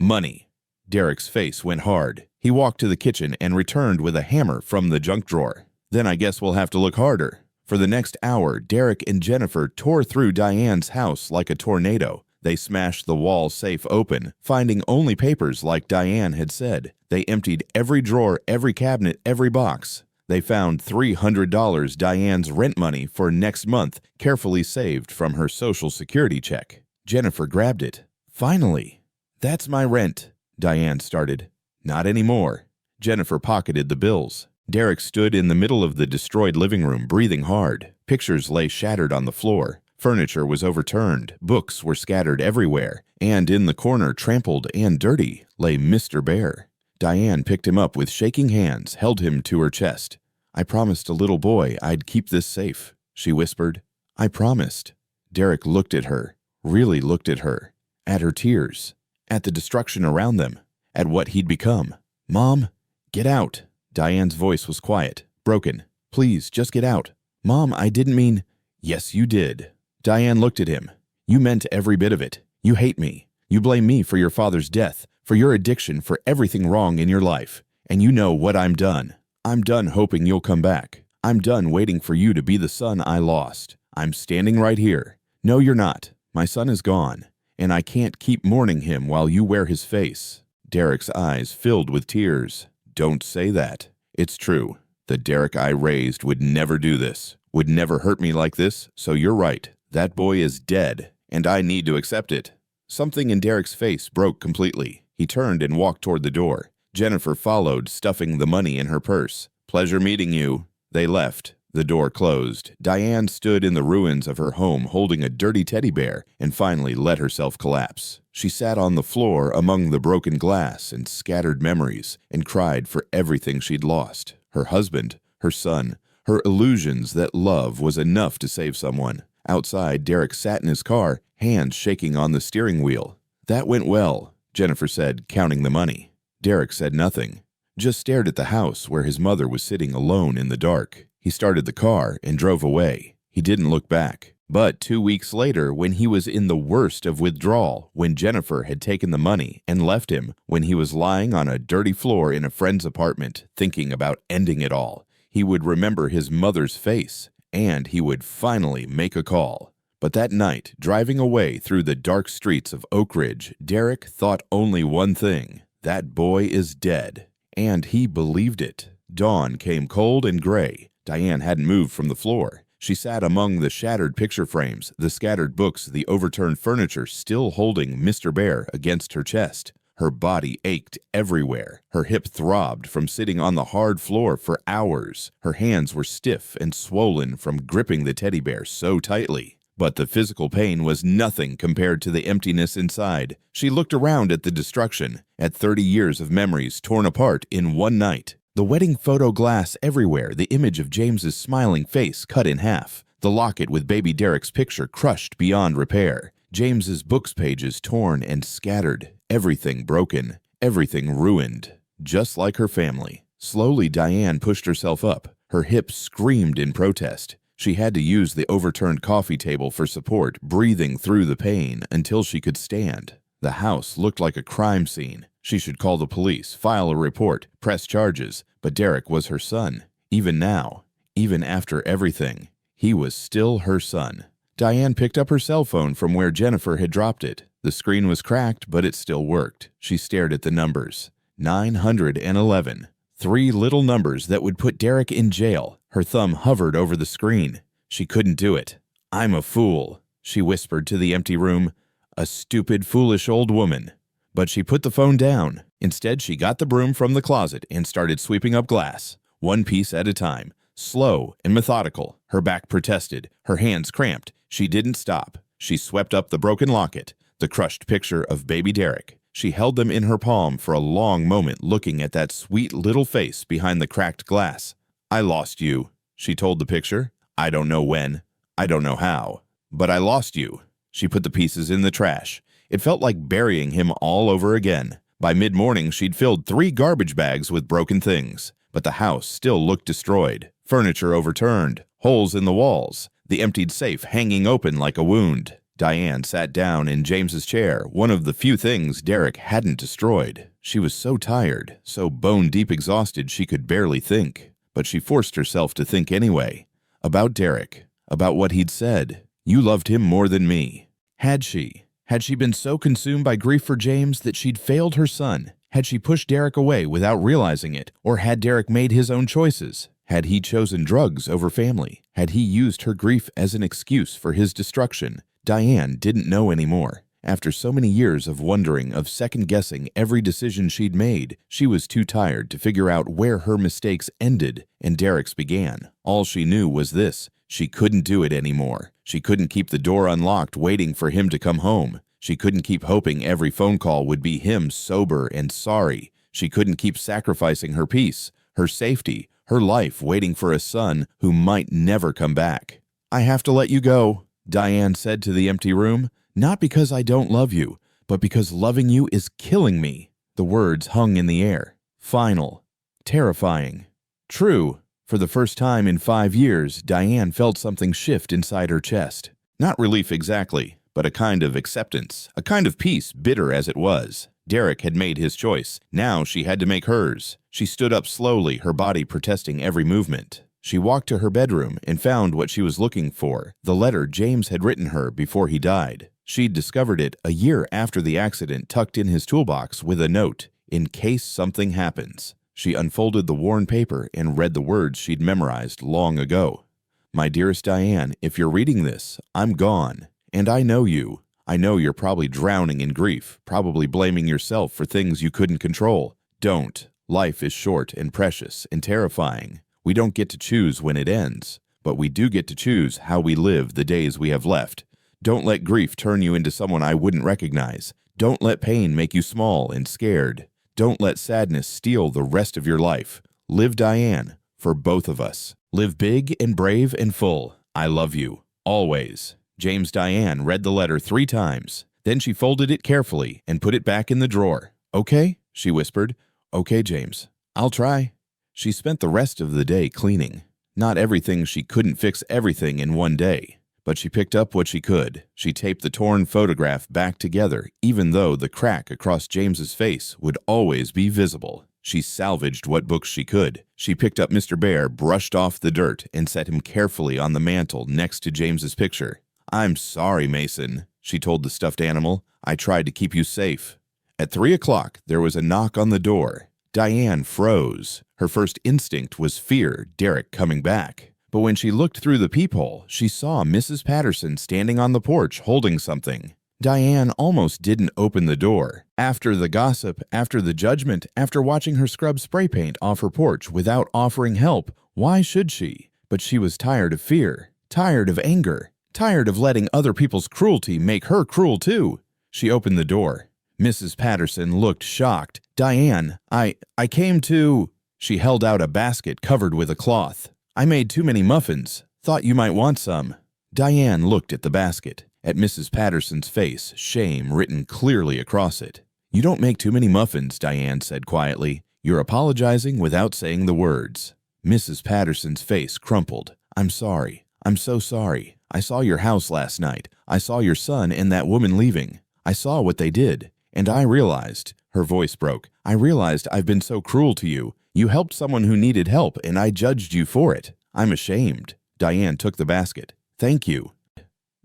money." Derek's face went hard. He walked to the kitchen and returned with a hammer from the junk drawer. "Then I guess we'll have to look harder." For the next hour, Derek and Jennifer tore through Diane's house like a tornado. They smashed the wall safe open, finding only papers like Diane had said. They emptied every drawer, every cabinet, every box. They found $300, Diane's rent money for next month, carefully saved from her Social Security check. Jennifer grabbed it. "Finally." "That's my rent," Diane started. "Not anymore." Jennifer pocketed the bills. Derek stood in the middle of the destroyed living room, breathing hard. Pictures lay shattered on the floor. Furniture was overturned. Books were scattered everywhere. And in the corner, trampled and dirty, lay Mr. Bear. Diane picked him up with shaking hands, held him to her chest. "I promised a little boy I'd keep this safe," she whispered. "I promised." Derek looked at her, really looked at her, at her tears, at the destruction around them, at what he'd become. "Mom, get out." Diane's voice was quiet, broken. "Please, just get out." "Mom, I didn't mean—" "Yes, you did." Diane looked at him. "You meant every bit of it. You hate me. You blame me for your father's death, for your addiction, for everything wrong in your life. And you know what I'm done. I'm done hoping you'll come back. I'm done waiting for you to be the son I lost. I'm standing right here. No, you're not. My son is gone, and I can't keep mourning him while you wear his face." Derek's eyes filled with tears. "Don't say that. It's true. The Derek I raised would never do this, would never hurt me like this, so you're right. That boy is dead, and I need to accept it." Something in Derek's face broke completely. He turned and walked toward the door. Jennifer followed, stuffing the money in her purse. "Pleasure meeting you." They left. The door closed. Diane stood in the ruins of her home holding a dirty teddy bear and finally let herself collapse. She sat on the floor among the broken glass and scattered memories and cried for everything she'd lost. Her husband, her son, her illusions that love was enough to save someone. Outside, Derek sat in his car, hands shaking on the steering wheel. "That went well," Jennifer said, counting the money. Derek said nothing, just stared at the house where his mother was sitting alone in the dark. He started the car and drove away. He didn't look back. But 2 weeks later, when he was in the worst of withdrawal, when Jennifer had taken the money and left him, when he was lying on a dirty floor in a friend's apartment, thinking about ending it all, he would remember his mother's face, and he would finally make a call. But that night, driving away through the dark streets of Oak Ridge, Derek thought only one thing: that boy is dead. And he believed it. Dawn came cold and gray. Diane hadn't moved from the floor. She sat among the shattered picture frames, the scattered books, the overturned furniture, still holding Mr. Bear against her chest. Her body ached everywhere. Her hip throbbed from sitting on the hard floor for hours. Her hands were stiff and swollen from gripping the teddy bear so tightly. But the physical pain was nothing compared to the emptiness inside. She looked around at the destruction, at 30 years of memories torn apart in one night. The wedding photo glass everywhere, the image of James's smiling face cut in half, the locket with baby Derek's picture crushed beyond repair, James's books pages torn and scattered, everything broken, everything ruined, just like her family. Slowly, Diane pushed herself up. Her hips screamed in protest. She had to use the overturned coffee table for support, breathing through the pain until she could stand. The house looked like a crime scene. She should call the police, file a report, press charges, but Derek was her son. Even now, even after everything, he was still her son. Diane picked up her cell phone from where Jennifer had dropped it. The screen was cracked, but it still worked. She stared at the numbers. 911. 3 little numbers that would put Derek in jail. Her thumb hovered over the screen. She couldn't do it. "I'm a fool," she whispered to the empty room. "A stupid, foolish old woman." But she put the phone down. Instead, she got the broom from the closet and started sweeping up glass, one piece at a time, slow and methodical. Her back protested, her hands cramped. She didn't stop. She swept up the broken locket, the crushed picture of baby Derek. She held them in her palm for a long moment, looking at that sweet little face behind the cracked glass. "I lost you," she told the picture. "I don't know when. I don't know how. But I lost you." She put the pieces in the trash. It felt like burying him all over again. By mid-morning, she'd filled 3 garbage bags with broken things. But the house still looked destroyed. Furniture overturned, holes in the walls, the emptied safe hanging open like a wound. Diane sat down in James's chair, one of the few things Derek hadn't destroyed. She was so tired, so bone-deep exhausted she could barely think. But she forced herself to think anyway. About Derek, about what he'd said. "You loved him more than me." Had she? Had she been so consumed by grief for James that she'd failed her son? Had she pushed Derek away without realizing it? Or had Derek made his own choices? Had he chosen drugs over family? Had he used her grief as an excuse for his destruction? Diane didn't know anymore. After so many years of wondering, of second-guessing every decision she'd made, she was too tired to figure out where her mistakes ended and Derek's began. All she knew was this: she couldn't do it anymore. She couldn't keep the door unlocked waiting for him to come home. She couldn't keep hoping every phone call would be him sober and sorry. She couldn't keep sacrificing her peace, her safety, her life waiting for a son who might never come back. "I have to let you go," Diane said to the empty room. "Not because I don't love you, but because loving you is killing me." The words hung in the air. Final. terrifying. True, for the first time in 5 years, Diane felt something shift inside her chest. Not relief exactly, but a kind of acceptance, a kind of peace, bitter as it was. Derek had made his choice. Now she had to make hers. She stood up slowly, her body protesting every movement. She walked to her bedroom and found what she was looking for, the letter James had written her before he died. She'd discovered it a year after the accident, tucked in his toolbox with a note, "In case something happens." She unfolded the worn paper and read the words she'd memorized long ago. "My dearest Diane, if you're reading this, I'm gone. And I know you. I know you're probably drowning in grief, probably blaming yourself for things you couldn't control. Don't. Life is short and precious and terrifying. We don't get to choose when it ends, but we do get to choose how we live the days we have left. Don't let grief turn you into someone I wouldn't recognize. Don't let pain make you small and scared. Don't let sadness steal the rest of your life. Live, Diane, for both of us. Live big and brave and full. I love you. Always." James. Diane read the letter 3 times. Then she folded it carefully and put it back in the drawer. "Okay," she whispered. "Okay, James. I'll try." She spent the rest of the day cleaning. Not everything, she couldn't fix everything in one day. But she picked up what she could. She taped the torn photograph back together, even though the crack across James's face would always be visible. She salvaged what books she could. She picked up Mr. Bear, brushed off the dirt, and set him carefully on the mantel next to James's picture. "I'm sorry, Mason," she told the stuffed animal. "I tried to keep you safe." At 3 o'clock, there was a knock on the door. Diane froze. Her first instinct was fear, Derek coming back. But when she looked through the peephole, she saw Mrs. Patterson standing on the porch holding something. Diane almost didn't open the door. After the gossip, after the judgment, after watching her scrub spray paint off her porch without offering help, why should she? But she was tired of fear, tired of anger, tired of letting other people's cruelty make her cruel too. She opened the door. Mrs. Patterson looked shocked. "Diane, I came to—" She held out a basket covered with a cloth. "I made too many muffins. Thought you might want some." Diane looked at the basket, at Mrs. Patterson's face, shame written clearly across it. "You don't make too many muffins," Diane said quietly. "You're apologizing without saying the words." Mrs. Patterson's face crumpled. "I'm sorry. I'm so sorry. I saw your house last night. I saw your son and that woman leaving. I saw what they did. And I realized," her voice broke, "I realized I've been so cruel to you. You helped someone who needed help, and I judged you for it. I'm ashamed." Diane took the basket. "Thank you."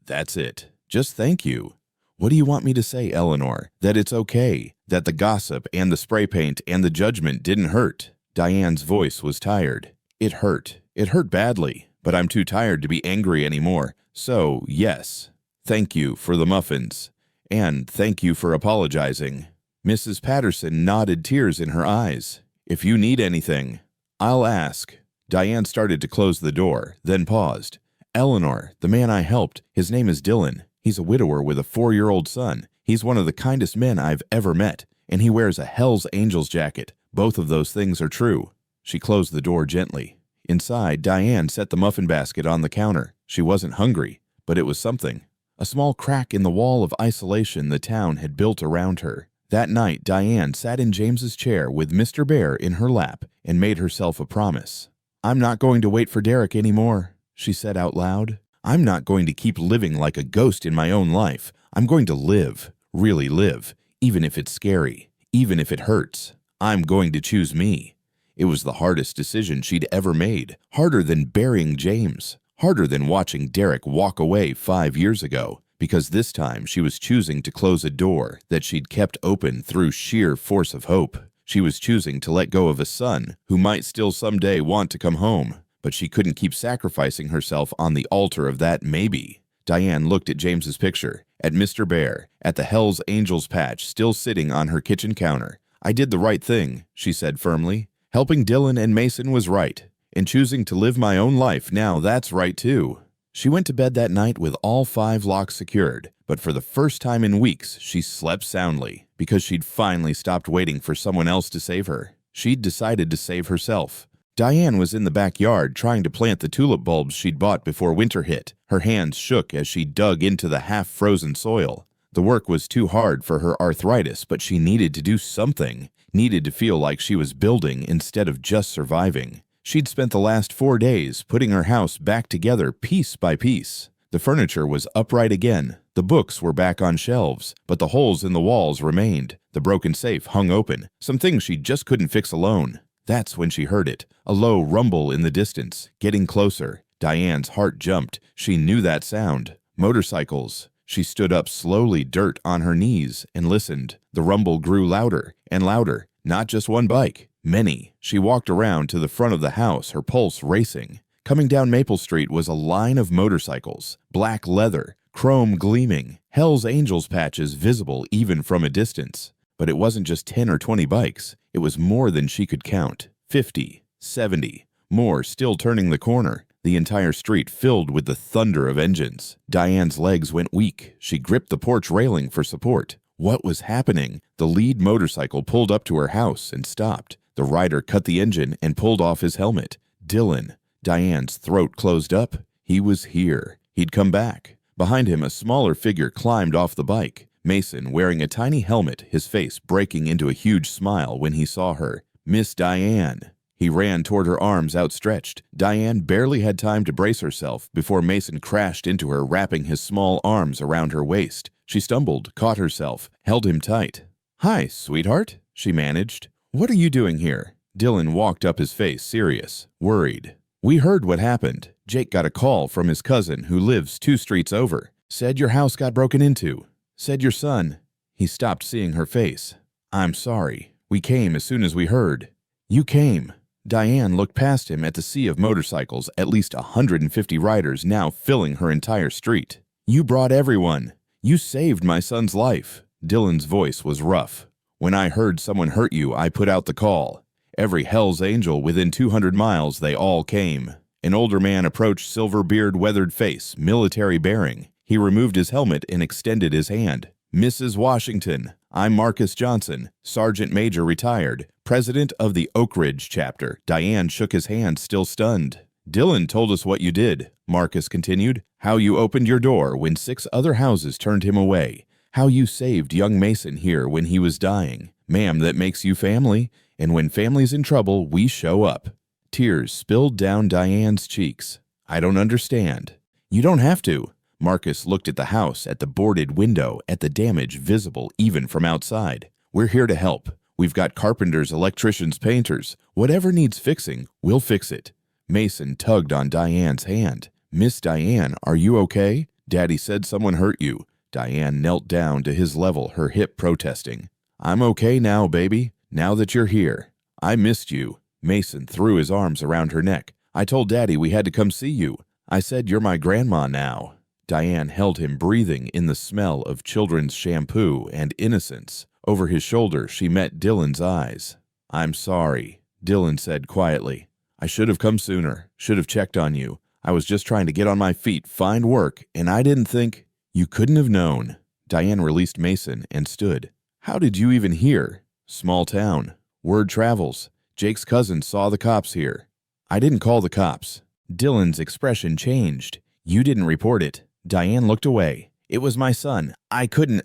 "That's it. Just thank you." "What do you want me to say, Eleanor? That it's okay? That the gossip and the spray paint and the judgment didn't hurt?" Diane's voice was tired. "It hurt. It hurt badly, but I'm too tired to be angry anymore. So, yes. Thank you for the muffins. And thank you for apologizing." Mrs. Patterson nodded, tears in her eyes. "If you need anything, I'll ask." Diane started to close the door, then paused. "Eleanor, the man I helped, his name is Dylan. He's a widower with a 4-year-old son. He's one of the kindest men I've ever met, and he wears a Hell's Angels jacket. Both of those things are true." She closed the door gently. Inside, Diane set the muffin basket on the counter. She wasn't hungry, but it was something. A small crack in the wall of isolation the town had built around her. That night, Diane sat in James's chair with Mr. Bear in her lap and made herself a promise. "I'm not going to wait for Derek anymore," she said out loud. "I'm not going to keep living like a ghost in my own life. I'm going to live, really live, even if it's scary, even if it hurts. I'm going to choose me." It was the hardest decision she'd ever made, harder than burying James, harder than watching Derek walk away 5 years ago, because this time she was choosing to close a door that she'd kept open through sheer force of hope. She was choosing to let go of a son who might still someday want to come home, but she couldn't keep sacrificing herself on the altar of that maybe. Diane looked at James's picture, at Mr. Bear, at the Hell's Angels patch still sitting on her kitchen counter. "I did the right thing," she said firmly. "Helping Dylan and Mason was right. And choosing to live my own life now, that's right too." She went to bed that night with all 5 locks secured, but for the first time in weeks, she slept soundly, because she'd finally stopped waiting for someone else to save her. She'd decided to save herself. Diane was in the backyard trying to plant the tulip bulbs she'd bought before winter hit. Her hands shook as she dug into the half-frozen soil. The work was too hard for her arthritis, but she needed to do something, needed to feel like she was building instead of just surviving. She'd spent the last 4 days putting her house back together piece by piece. The furniture was upright again, the books were back on shelves, but the holes in the walls remained. The broken safe hung open, some things she just couldn't fix alone. That's when she heard it, a low rumble in the distance, getting closer. Diane's heart jumped. She knew that sound. Motorcycles. She stood up slowly, dirt on her knees, and listened. The rumble grew louder and louder. Not just one bike, many. She walked around to the front of the house, her pulse racing. Coming down Maple Street was a line of motorcycles, black leather, chrome gleaming, Hell's Angels patches visible even from a distance. But it wasn't just 10 or 20 bikes. It was more than she could count. 50, 70, more still turning the corner. The entire street filled with the thunder of engines. Diane's legs went weak. She gripped the porch railing for support. What was happening? The lead motorcycle pulled up to her house and stopped. The rider cut the engine and pulled off his helmet. Dylan. Diane's throat closed up. He was here. He'd come back. Behind him, a smaller figure climbed off the bike. Mason, wearing a tiny helmet, his face breaking into a huge smile when he saw her. Miss Diane. He ran toward her, arms outstretched. Diane barely had time to brace herself before Mason crashed into her, wrapping his small arms around her waist. She stumbled, caught herself, held him tight. "Hi, sweetheart," she managed. "What are you doing here?" Dylan walked up, his face serious, worried. "We heard what happened. Jake got a call from his cousin who lives 2 streets over. Said your house got broken into. Said your son." He stopped, seeing her face. "I'm sorry. We came as soon as we heard." "You came." Diane looked past him at the sea of motorcycles, at least 150 riders now filling her entire street. "You brought everyone. You saved my son's life." Dylan's voice was rough. "When I heard someone hurt you, I put out the call. Every Hell's Angel within 200 miles, they all came." An older man approached, silver beard, weathered face, military bearing. He removed his helmet and extended his hand. "Mrs. Washington, I'm Marcus Johnson, Sergeant Major retired, President of the Oak Ridge chapter." Diane shook his hand, still stunned. "Dylan told us what you did," Marcus continued. "How you opened your door when 6 other houses turned him away. How you saved young Mason here when he was dying. Ma'am, that makes you family, and when family's in trouble, we show up." Tears spilled down Diane's cheeks. "I don't understand." "You don't have to." Marcus looked at the house, at the boarded window, at the damage visible even from outside. "We're here to help. We've got carpenters, electricians, painters. Whatever needs fixing, we'll fix it." Mason tugged on Diane's hand. "Miss Diane, are you okay? Daddy said someone hurt you." Diane knelt down to his level, her hip protesting. "I'm okay now, baby, now that you're here. I missed you." Mason threw his arms around her neck. "I told Daddy we had to come see you. I said you're my grandma now." Diane held him, breathing in the smell of children's shampoo and innocence. Over his shoulder, she met Dylan's eyes. "I'm sorry," Dylan said quietly. "I should have come sooner, should have checked on you. I was just trying to get on my feet, find work, and I didn't think—" "You couldn't have known." Diane released Mason and stood. "How did you even hear?" "Small town. Word travels. Jake's cousin saw the cops here." "I didn't call the cops." Dylan's expression changed. "You didn't report it." Diane looked away. "It was my son. I couldn't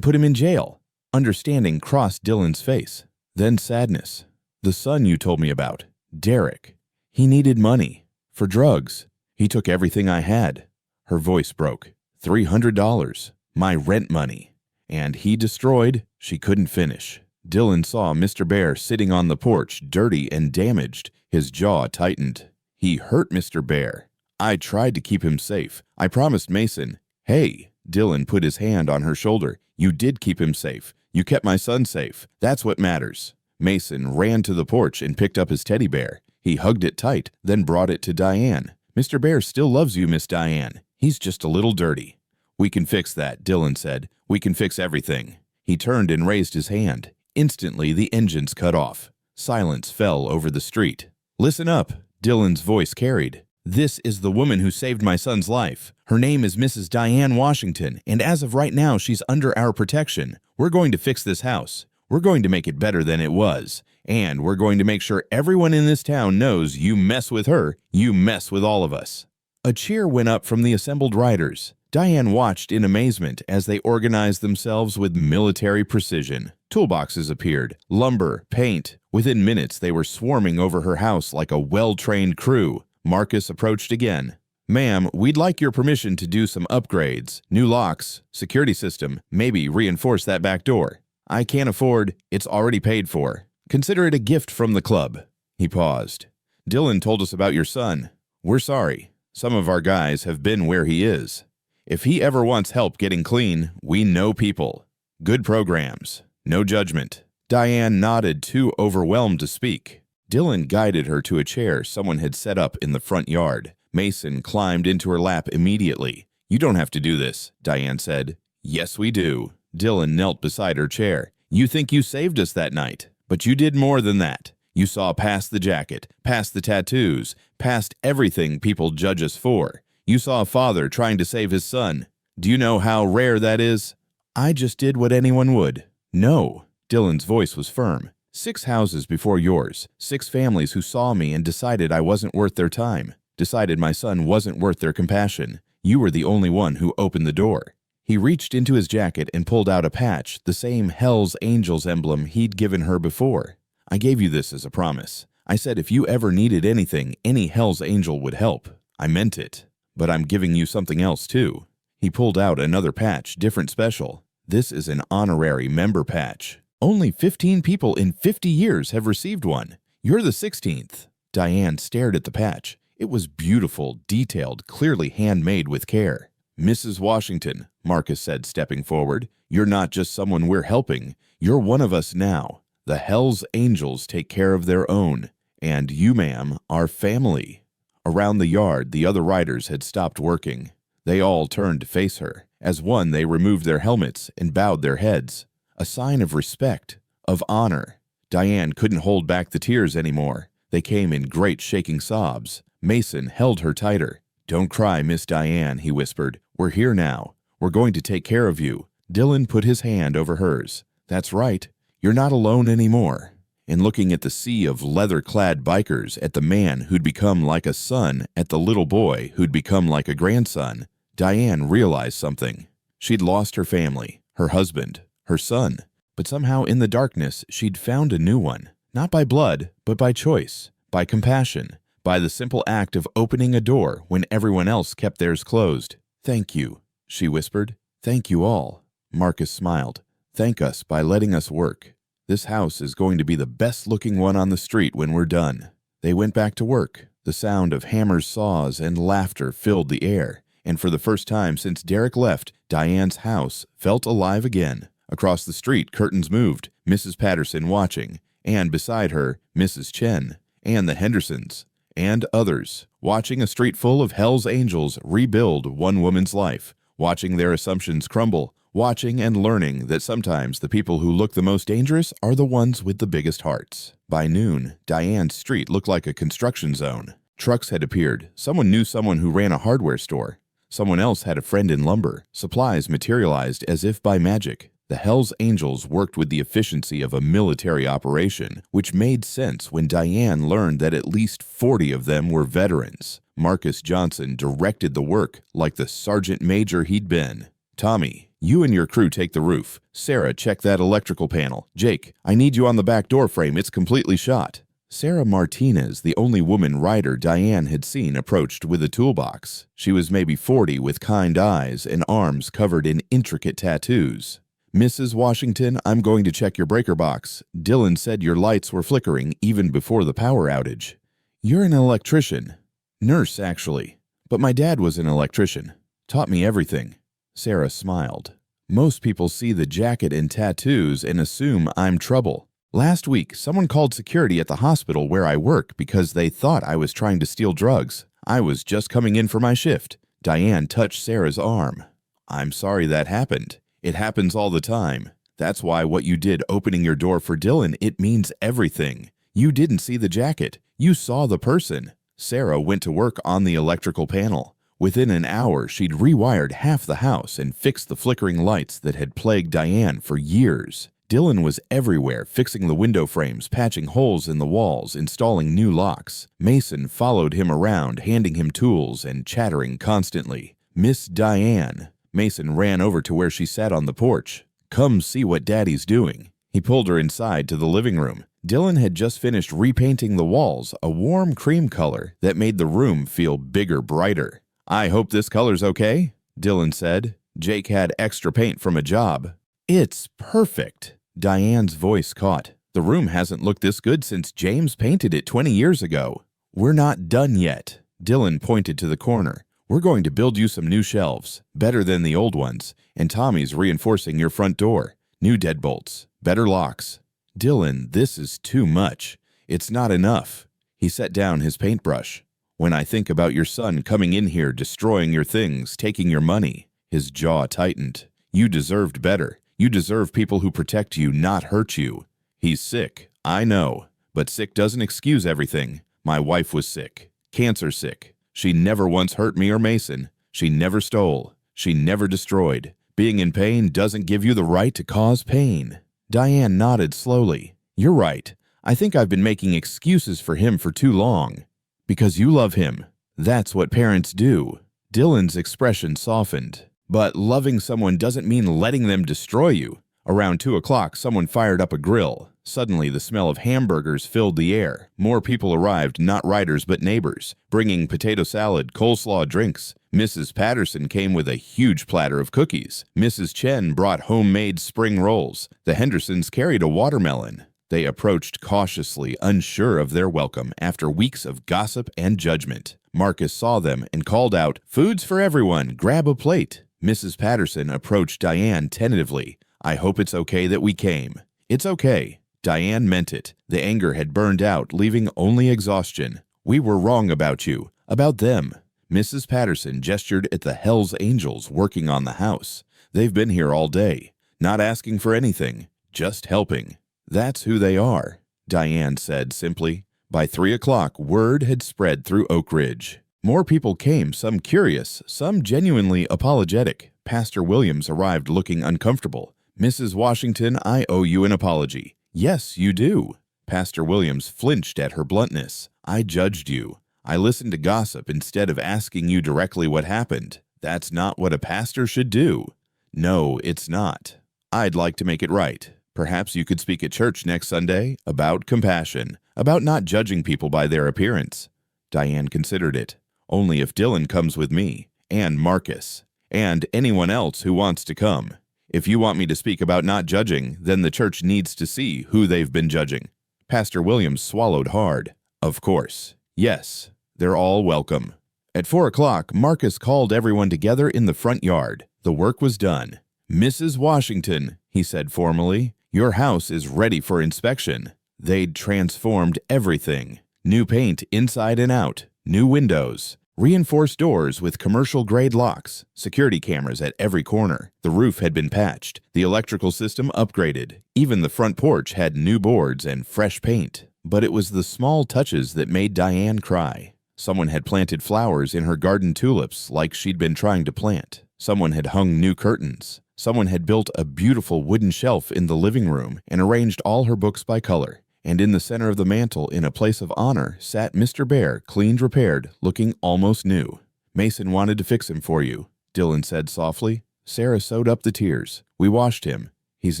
put him in jail." Understanding crossed Dylan's face. Then sadness. "The son you told me about, Derek. He needed money. For drugs. He took everything I had." Her voice broke. $300. My rent money. And he destroyed." She couldn't finish. Dylan saw Mr. Bear sitting on the porch, dirty and damaged. His jaw tightened. "He hurt Mr. Bear. I tried to keep him safe. I promised Mason." "Hey," Dylan put his hand on her shoulder. "You did keep him safe. You kept my son safe. That's what matters." Mason ran to the porch and picked up his teddy bear. He hugged it tight, then brought it to Diane. "Mr. Bear still loves you, Miss Diane. He's just a little dirty." "We can fix that," Dylan said. "We can fix everything." He turned and raised his hand. Instantly, the engines cut off. Silence fell over the street. "Listen up," Dylan's voice carried. "This is the woman who saved my son's life. Her name is Mrs. Diane Washington, and as of right now, she's under our protection. We're going to fix this house. We're going to make it better than it was. And we're going to make sure everyone in this town knows you mess with her, you mess with all of us." A cheer went up from the assembled riders. Diane watched in amazement as they organized themselves with military precision. Toolboxes appeared, lumber, paint. Within minutes, they were swarming over her house like a well-trained crew. Marcus approached again. "Ma'am, we'd like your permission to do some upgrades. New locks, security system, maybe reinforce that back door." "I can't afford. It's already paid for. Consider it a gift from the club." He paused. "Dylan told us about your son. We're sorry. Some of our guys have been where he is. If he ever wants help getting clean, we know people. Good programs. No judgment." Diane nodded, too overwhelmed to speak. Dylan guided her to a chair someone had set up in the front yard. Mason climbed into her lap immediately. "You don't have to do this," Diane said. "Yes, we do." Dylan knelt beside her chair. "You think you saved us that night, but you did more than that. You saw past the jacket, past the tattoos, past everything people judge us for. You saw a father trying to save his son. Do you know how rare that is?" "I just did what anyone would." "No." Dylan's voice was firm. 6 houses before yours, 6 families who saw me and decided I wasn't worth their time, decided my son wasn't worth their compassion. You were the only one who opened the door." He reached into his jacket and pulled out a patch, the same Hell's Angels emblem he'd given her before. "I gave you this as a promise. I said if you ever needed anything, any Hell's Angel would help. I meant it. But I'm giving you something else, too." He pulled out another patch, different special. "This is an honorary member patch. Only 15 people in 50 years have received one. You're the 16th. Diane stared at the patch. It was beautiful, detailed, clearly handmade with care. "Mrs. Washington," Marcus said, stepping forward, "you're not just someone we're helping. You're one of us now. The Hell's Angels take care of their own. And you, ma'am, are family." Around the yard, the other riders had stopped working. They all turned to face her. As one, they removed their helmets and bowed their heads. A sign of respect, of honor. Diane couldn't hold back the tears anymore. They came in great shaking sobs. Mason held her tighter. "Don't cry, Miss Diane," he whispered. "We're here now. We're going to take care of you." Dylan put his hand over hers. "That's right. You're not alone anymore." And looking at the sea of leather-clad bikers, at the man who'd become like a son, at the little boy who'd become like a grandson, Diane realized something. She'd lost her family, her husband, her son, but somehow in the darkness she'd found a new one. Not by blood, but by choice, by compassion, by the simple act of opening a door when everyone else kept theirs closed. "Thank you," she whispered. "Thank you all." Marcus smiled. "Thank us by letting us work. This house is going to be the best-looking one on the street when we're done." They went back to work. The sound of hammers, saws, and laughter filled the air, and for the first time since Derek left, Diane's house felt alive again. Across the street, curtains moved, Mrs. Patterson watching, and beside her, Mrs. Chen, and the Hendersons, and others, watching a street full of Hell's Angels rebuild one woman's life, watching their assumptions crumble, watching and learning that sometimes the people who look the most dangerous are the ones with the biggest hearts. By noon, Diane's street looked like a construction zone. Trucks had appeared. Someone knew someone who ran a hardware store. Someone else had a friend in lumber. Supplies materialized as if by magic. The Hell's Angels worked with the efficiency of a military operation, which made sense when Diane learned that at least 40 of them were veterans. Marcus Johnson directed the work like the sergeant major he'd been. "Tommy, you and your crew take the roof. Sarah, check that electrical panel. Jake, I need you on the back door frame. It's completely shot." Sarah Martinez, the only woman rider Diane had seen, approached with a toolbox. She was maybe 40 with kind eyes and arms covered in intricate tattoos. "Mrs. Washington, I'm going to check your breaker box. Dylan said your lights were flickering even before the power outage." "You're an electrician." "Nurse, actually. But my dad was an electrician. Taught me everything." Sarah smiled. "Most people see the jacket and tattoos and assume I'm trouble. Last week, someone called security at the hospital where I work because they thought I was trying to steal drugs. I was just coming in for my shift." Diane touched Sarah's arm. "I'm sorry that happened. It happens all the time. That's why what you did opening your door for Dylan, it means everything. You didn't see the jacket. You saw the person." Sarah went to work on the electrical panel. Within an hour, she'd rewired half the house and fixed the flickering lights that had plagued Diane for years. Dylan was everywhere, fixing the window frames, patching holes in the walls, installing new locks. Mason followed him around, handing him tools and chattering constantly. Miss Diane. Mason ran over to where she sat on the porch. Come see what Daddy's doing. He pulled her inside to the living room. Dylan had just finished repainting the walls a warm cream color that made the room feel bigger, brighter. I hope this color's okay, Dylan said. Jake had extra paint from a job. It's perfect. Diane's voice caught. The room hasn't looked this good since James painted it 20 years ago. We're not done yet. Dylan pointed to the corner. We're going to build you some new shelves, better than the old ones, and Tommy's reinforcing your front door. New deadbolts, better locks. Dylan, this is too much. It's not enough. He set down his paintbrush. When I think about your son coming in here, destroying your things, taking your money, his jaw tightened. You deserved better. You deserve people who protect you, not hurt you. He's sick, I know, but sick doesn't excuse everything. My wife was sick, cancer sick. She never once hurt me or Mason. She never stole. She never destroyed. Being in pain doesn't give you the right to cause pain. Diane nodded slowly. You're right. I think I've been making excuses for him for too long. Because you love him. That's what parents do. Dylan's expression softened. But loving someone doesn't mean letting them destroy you. Around 2 o'clock, someone fired up a grill. Suddenly, the smell of hamburgers filled the air. More people arrived, not riders but neighbors, bringing potato salad, coleslaw, drinks. Mrs. Patterson came with a huge platter of cookies. Mrs. Chen brought homemade spring rolls. The Hendersons carried a watermelon. They approached cautiously, unsure of their welcome after weeks of gossip and judgment. Marcus saw them and called out, "Food's for everyone, grab a plate." Mrs. Patterson approached Diane tentatively. I hope it's okay that we came. It's okay. Diane meant it. The anger had burned out, leaving only exhaustion. We were wrong about you, about them. Mrs. Patterson gestured at the Hells Angels working on the house. They've been here all day, not asking for anything, just helping. That's who they are, Diane said simply. By 3 o'clock, word had spread through Oak Ridge. More people came, some curious, some genuinely apologetic. Pastor Williams arrived looking uncomfortable. Mrs. Washington, I owe you an apology. Yes, you do. Pastor Williams flinched at her bluntness. I judged you. I listened to gossip instead of asking you directly what happened. That's not what a pastor should do. No, it's not. I'd like to make it right. Perhaps you could speak at church next Sunday about compassion, about not judging people by their appearance. Diane considered it. Only if Dylan comes with me, and Marcus, and anyone else who wants to come. If you want me to speak about not judging, then the church needs to see who they've been judging. Pastor Williams swallowed hard. Of course. Yes, they're all welcome. At 4 o'clock, Marcus called everyone together in the front yard. The work was done. Mrs. Washington, he said formally, your house is ready for inspection. They'd transformed everything. New paint inside and out, new windows, reinforced doors with commercial-grade locks, security cameras at every corner. The roof had been patched, the electrical system upgraded. Even the front porch had new boards and fresh paint. But it was the small touches that made Diane cry. Someone had planted flowers in her garden tulips like she'd been trying to plant. Someone had hung new curtains. Someone had built a beautiful wooden shelf in the living room and arranged all her books by color. And in the center of the mantel, in a place of honor, sat Mr. Bear, cleaned, repaired, looking almost new. Mason wanted to fix him for you, Dylan said softly. Sarah sewed up the tears. We washed him. He's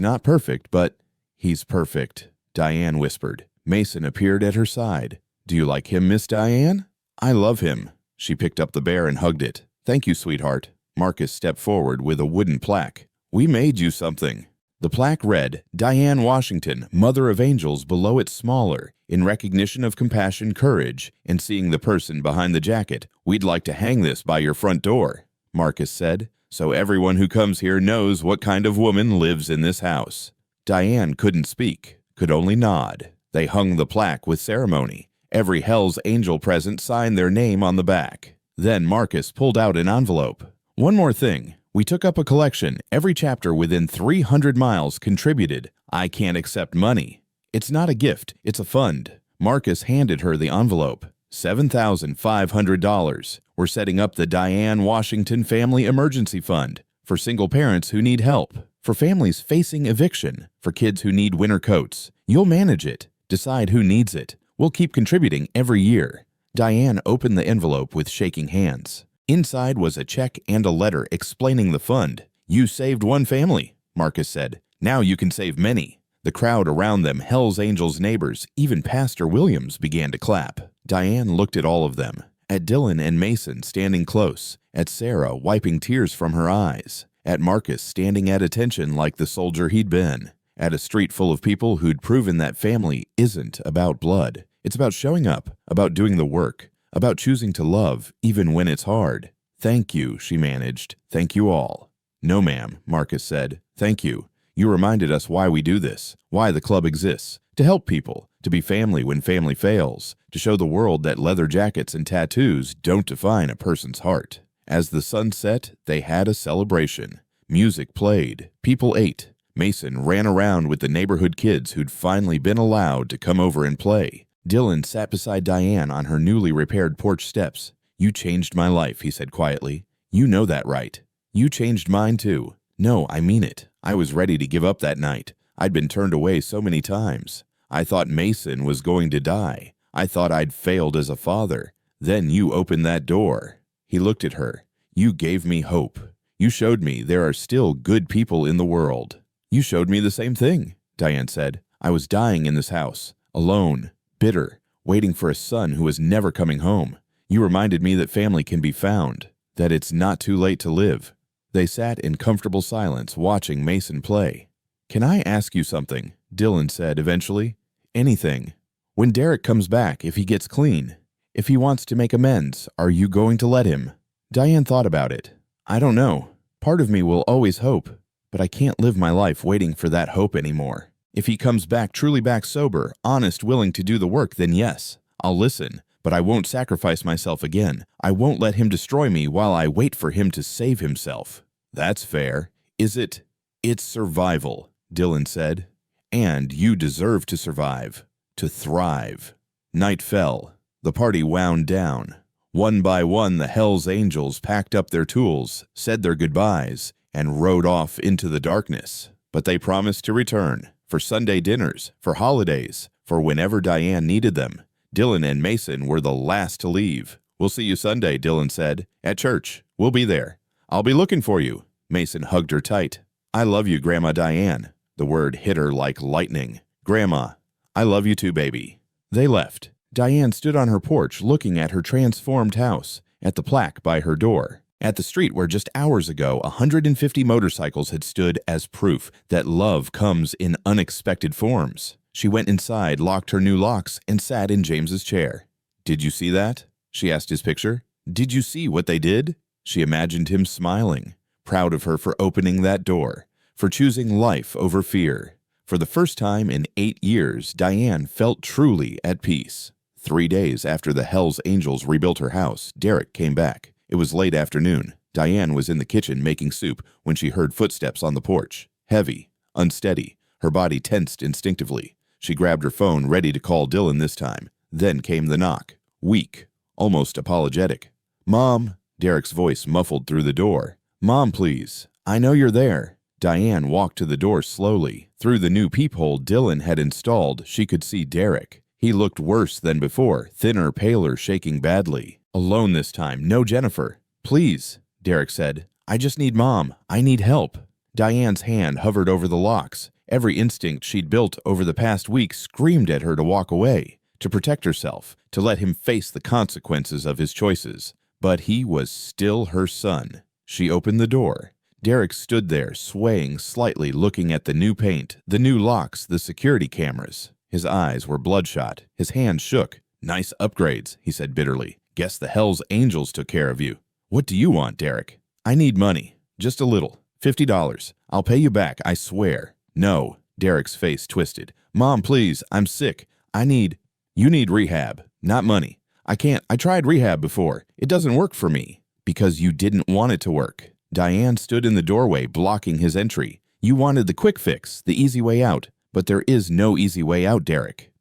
not perfect, but he's perfect, Diane whispered. Mason appeared at her side. Do you like him, Miss Diane? I love him. She picked up the bear and hugged it. Thank you, sweetheart. Marcus stepped forward with a wooden plaque. We made you something. The plaque read, Diane Washington, Mother of Angels, below it smaller, in recognition of compassion, courage, and seeing the person behind the jacket. We'd like to hang this by your front door, Marcus said, so everyone who comes here knows what kind of woman lives in this house. Diane couldn't speak, could only nod. They hung the plaque with ceremony. Every Hell's Angel present signed their name on the back. Then Marcus pulled out an envelope. One more thing. We took up a collection. Every chapter within 300 miles contributed. I can't accept money. It's not a gift. It's a fund. Marcus handed her the envelope. $7,500. We're setting up the Diane Washington Family Emergency Fund for single parents who need help, for families facing eviction, for kids who need winter coats. You'll manage it. Decide who needs it. We'll keep contributing every year. Diane opened the envelope with shaking hands. Inside was a check and a letter explaining the fund. "You saved one family," Marcus said. "Now you can save many." The crowd around them, Hell's Angels neighbors, even Pastor Williams, began to clap. Diane looked at all of them, at Dylan and Mason standing close, at Sarah wiping tears from her eyes, at Marcus standing at attention like the soldier he'd been, at a street full of people who'd proven that family isn't about blood. It's about showing up, about doing the work, about choosing to love even when it's hard. "Thank you," she managed. "Thank you all." "No, ma'am," Marcus said. "Thank you. You reminded us why we do this, why the club exists, to help people, to be family when family fails, to show the world that leather jackets and tattoos don't define a person's heart." As the sun set, they had a celebration. Music played, people ate. Mason ran around with the neighborhood kids who'd finally been allowed to come over and play. Dylan sat beside Diane on her newly repaired porch steps. "You changed my life," he said quietly. "You know that, right? You changed mine too. No, I mean it. I was ready to give up that night. I'd been turned away so many times. I thought Mason was going to die. I thought I'd failed as a father. Then you opened that door." He looked at her. "You gave me hope. You showed me there are still good people in the world." "You showed me the same thing," Diane said. "I was dying in this house, alone, bitter, waiting for a son who was never coming home. You reminded me that family can be found, that it's not too late to live." They sat in comfortable silence watching Mason play. "Can I ask you something?" Dylan said eventually. "Anything. When Derek comes back, if he gets clean, if he wants to make amends, are you going to let him?" Diane thought about it. "I don't know. Part of me will always hope, but I can't live my life waiting for that hope anymore. If he comes back truly back sober, honest, willing to do the work, then yes, I'll listen. But I won't sacrifice myself again. I won't let him destroy me while I wait for him to save himself." "That's fair. Is it?" "It's survival," Dylan said. "And you deserve to survive, to thrive." Night fell. The party wound down. One by one, the Hell's Angels packed up their tools, said their goodbyes, and rode off into the darkness. But they promised to return, for Sunday dinners, for holidays, for whenever Diane needed them. Dylan and Mason were the last to leave. "We'll see you Sunday," Dylan said. "At church. We'll be there." "I'll be looking for you." Mason hugged her tight. "I love you, Grandma Diane." The word hit her like lightning. "Grandma, I love you too, baby." They left. Diane stood on her porch looking at her transformed house, at the plaque by her door, at the street where just hours ago 150 motorcycles had stood as proof that love comes in unexpected forms. She went inside, locked her new locks, and sat in James's chair. "Did you see that?" she asked his picture. "Did you see what they did?" She imagined him smiling, proud of her for opening that door, for choosing life over fear. For the first time in 8 years, Diane felt truly at peace. 3 days after the Hell's Angels rebuilt her house, Derek came back. It was late afternoon. Diane was in the kitchen making soup when she heard footsteps on the porch. Heavy, unsteady, her body tensed instinctively. She grabbed her phone, ready to call Dylan this time. Then came the knock. Weak, almost apologetic. "Mom," Derek's voice muffled through the door. "Mom, please. I know you're there." Diane walked to the door slowly. Through the new peephole Dylan had installed, she could see Derek. He looked worse than before, thinner, paler, shaking badly. "Alone this time. No Jennifer." "Please," Derek said. "I just need Mom. I need help." Diane's hand hovered over the locks. Every instinct she'd built over the past week screamed at her to walk away, to protect herself, to let him face the consequences of his choices. But he was still her son. She opened the door. Derek stood there, swaying slightly, looking at the new paint, the new locks, the security cameras. His eyes were bloodshot. His hands shook. "Nice upgrades," he said bitterly. "Guess the Hell's Angels took care of you." "What do you want, Derek?" "I need money. Just a little. $50. I'll pay you back, I swear." "No." Derek's face twisted. "Mom, please. I'm sick. You need rehab, not money. I can't. I tried rehab before. It doesn't work for me." "Because you didn't want it to work." Diane stood in the doorway, blocking his entry. "You wanted the quick fix, the easy way out. But there is no easy way out, Derek.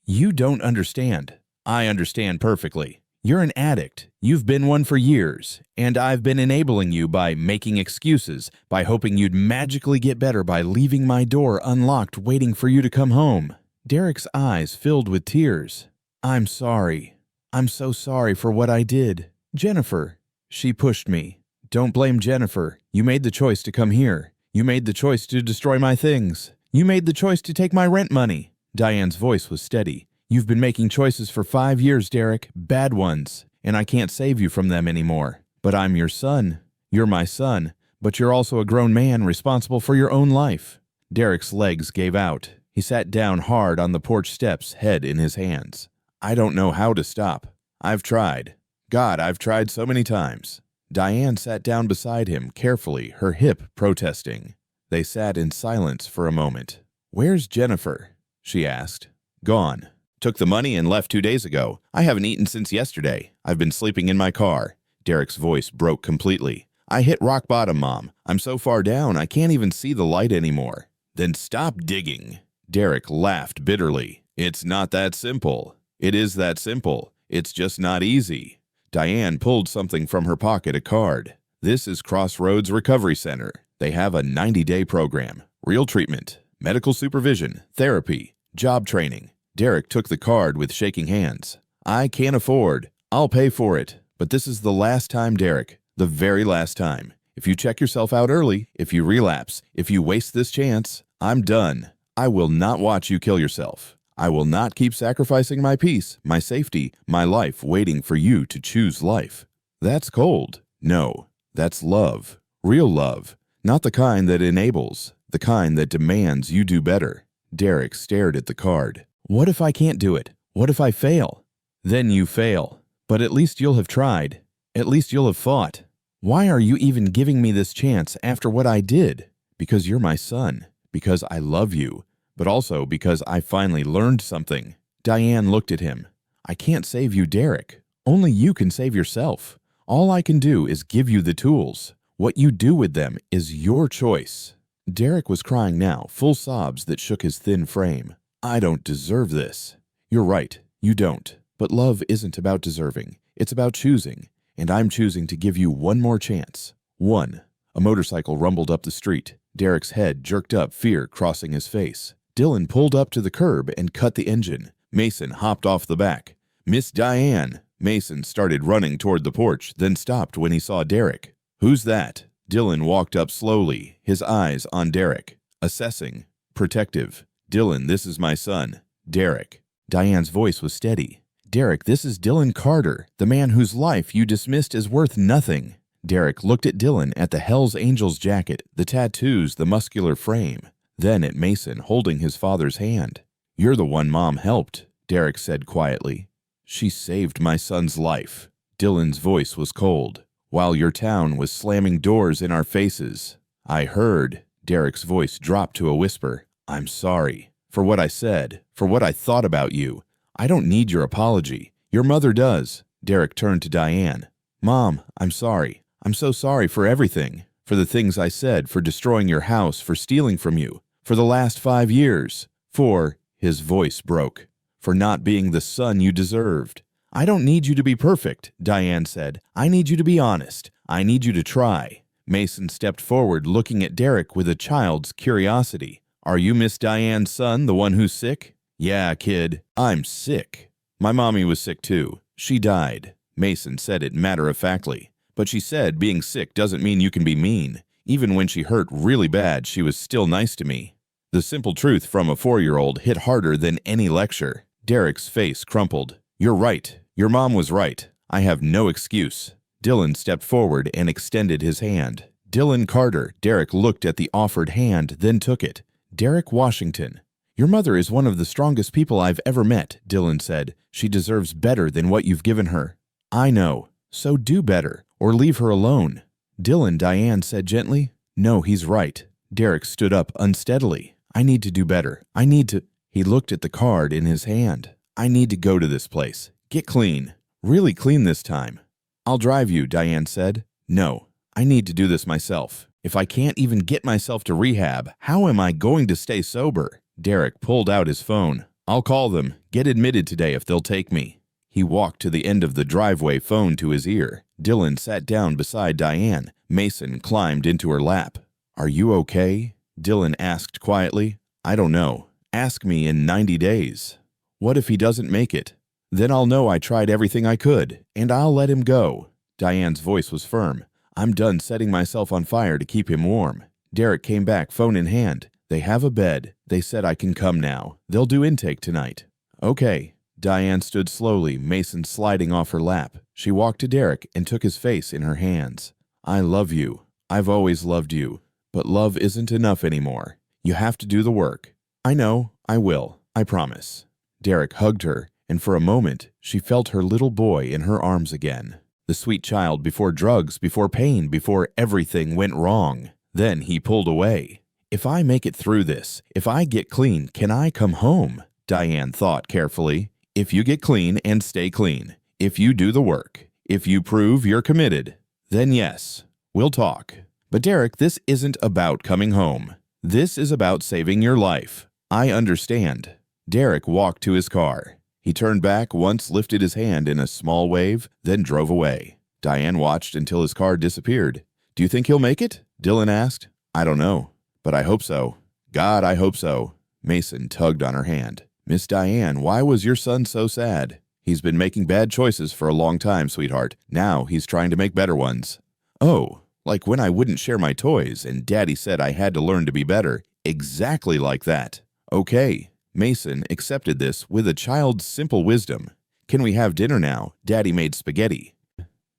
You don't understand." "I understand perfectly. You're an addict. You've been one for years. And I've been enabling you by making excuses, by hoping you'd magically get better by leaving my door unlocked, waiting for you to come home." Derek's eyes filled with tears. "I'm sorry. I'm so sorry for what I did. Jennifer, She pushed me. Don't blame Jennifer. You made the choice to come here. You made the choice to destroy my things. You made the choice to take my rent money. Diane's voice was steady. You've been making choices for 5 years, Derek. Bad ones. And I can't save you from them anymore. But I'm your son. You're my son. But you're also a grown man responsible for your own life. Derek's legs gave out. He sat down hard on the porch steps, head in his hands. I don't know how to stop. I've tried. God, I've tried so many times. Diane sat down beside him, carefully, her hip protesting. They sat in silence for a moment. Where's Jennifer? She asked. Gone. Took the money and left 2 days ago. I haven't eaten since yesterday. I've been sleeping in my car. Derek's voice broke completely. I hit rock bottom, Mom. I'm so far down, I can't even see the light anymore. Then stop digging. Derek laughed bitterly. It's not that simple. It is that simple. It's just not easy. Diane pulled something from her pocket, a card. This is Crossroads Recovery Center. They have a 90-day program. Real treatment, medical supervision, therapy, job training. Derek took the card with shaking hands. I can't afford. I'll pay for it. But this is the last time, Derek. The very last time. If you check yourself out early, if you relapse, if you waste this chance, I'm done. I will not watch you kill yourself. I will not keep sacrificing my peace, my safety, my life waiting for you to choose life. That's cold. No, that's love. Real love. Not the kind that enables, the kind that demands you do better. Derek stared at the card. What if I can't do it? What if I fail? Then you fail. But at least you'll have tried. At least you'll have fought. Why are you even giving me this chance after what I did? Because you're my son. Because I love you. But also because I finally learned something. Diane looked at him. I can't save you, Derek. Only you can save yourself. All I can do is give you the tools. What you do with them is your choice. Derek was crying now, full sobs that shook his thin frame. I don't deserve this. You're right, you don't. But love isn't about deserving. It's about choosing. And I'm choosing to give you one more chance. One. A motorcycle rumbled up the street. Derek's head jerked up, fear crossing his face. Dylan pulled up to the curb and cut the engine. Mason hopped off the back. Miss Diane. Mason started running toward the porch, then stopped when he saw Derek. Who's that? Dylan walked up slowly, his eyes on Derek. Assessing. Protective. Dylan, this is my son. Derek. Diane's voice was steady. Derek, this is Dylan Carter, the man whose life you dismissed as worth nothing. Derek looked at Dylan, at the Hells Angels jacket, the tattoos, the muscular frame. Then at Mason, holding his father's hand. You're the one Mom helped, Derek said quietly. She saved my son's life. Dylan's voice was cold. While your town was slamming doors in our faces. I heard. Derek's voice dropped to a whisper. I'm sorry. For what I said. For what I thought about you. I don't need your apology. Your mother does. Derek turned to Diane. Mom, I'm sorry. I'm so sorry for everything. For the things I said, for destroying your house, for stealing from you. For the last 5 years. For, his voice broke. For not being the son you deserved. I don't need you to be perfect, Diane said. I need you to be honest. I need you to try. Mason stepped forward, looking at Derek with a child's curiosity. Are you Miss Diane's son, the one who's sick? Yeah, kid. I'm sick. My mommy was sick too. She died. Mason said it matter-of-factly. But she said being sick doesn't mean you can be mean. Even when she hurt really bad, she was still nice to me. The simple truth from a 4-year-old hit harder than any lecture. Derek's face crumpled. You're right. Your mom was right. I have no excuse. Dylan stepped forward and extended his hand. Dylan Carter. Derek looked at the offered hand, then took it. Derek Washington. Your mother is one of the strongest people I've ever met, Dylan said. She deserves better than what you've given her. I know. So do better, or leave her alone. Dylan, Diane said gently. No, he's right. Derek stood up unsteadily. I need to do better. I need to... He looked at the card in his hand. I need to go to this place. Get clean. Really clean this time. I'll drive you, Diane said. No, I need to do this myself. If I can't even get myself to rehab, how am I going to stay sober? Derek pulled out his phone. I'll call them. Get admitted today if they'll take me. He walked to the end of the driveway, phone to his ear. Dylan sat down beside Diane. Mason climbed into her lap. Are you okay? Dylan asked quietly. I don't know. Ask me in 90 days. What if he doesn't make it? Then I'll know I tried everything I could, and I'll let him go. Diane's voice was firm. "I'm done setting myself on fire to keep him warm." Derek came back, phone in hand. "They have a bed. They said I can come now. They'll do intake tonight." "Okay." Diane stood slowly, Mason sliding off her lap. She walked to Derek and took his face in her hands. "I love you. I've always loved you. But love isn't enough anymore. You have to do the work." "I know. I will. I promise." Derek hugged her, and for a moment, she felt her little boy in her arms again. The sweet child before drugs, before pain, before everything went wrong. Then he pulled away. "If I make it through this, if I get clean, can I come home?" Diane thought carefully. "If you get clean and stay clean, if you do the work, if you prove you're committed, then yes, we'll talk." "But Derek, this isn't about coming home. This is about saving your life. I understand." Derek walked to his car. He turned back once, lifted his hand in a small wave, then drove away. Diane watched until his car disappeared. "Do you think he'll make it?" Dylan asked. "I don't know, but I hope so. God, I hope so." Mason tugged on her hand. "Miss Diane, why was your son so sad?" "He's been making bad choices for a long time, sweetheart. Now he's trying to make better ones." "Oh, like when I wouldn't share my toys and Daddy said I had to learn to be better. Exactly like that." "Okay." Mason accepted this with a child's simple wisdom. "Can we have dinner now? Daddy made spaghetti."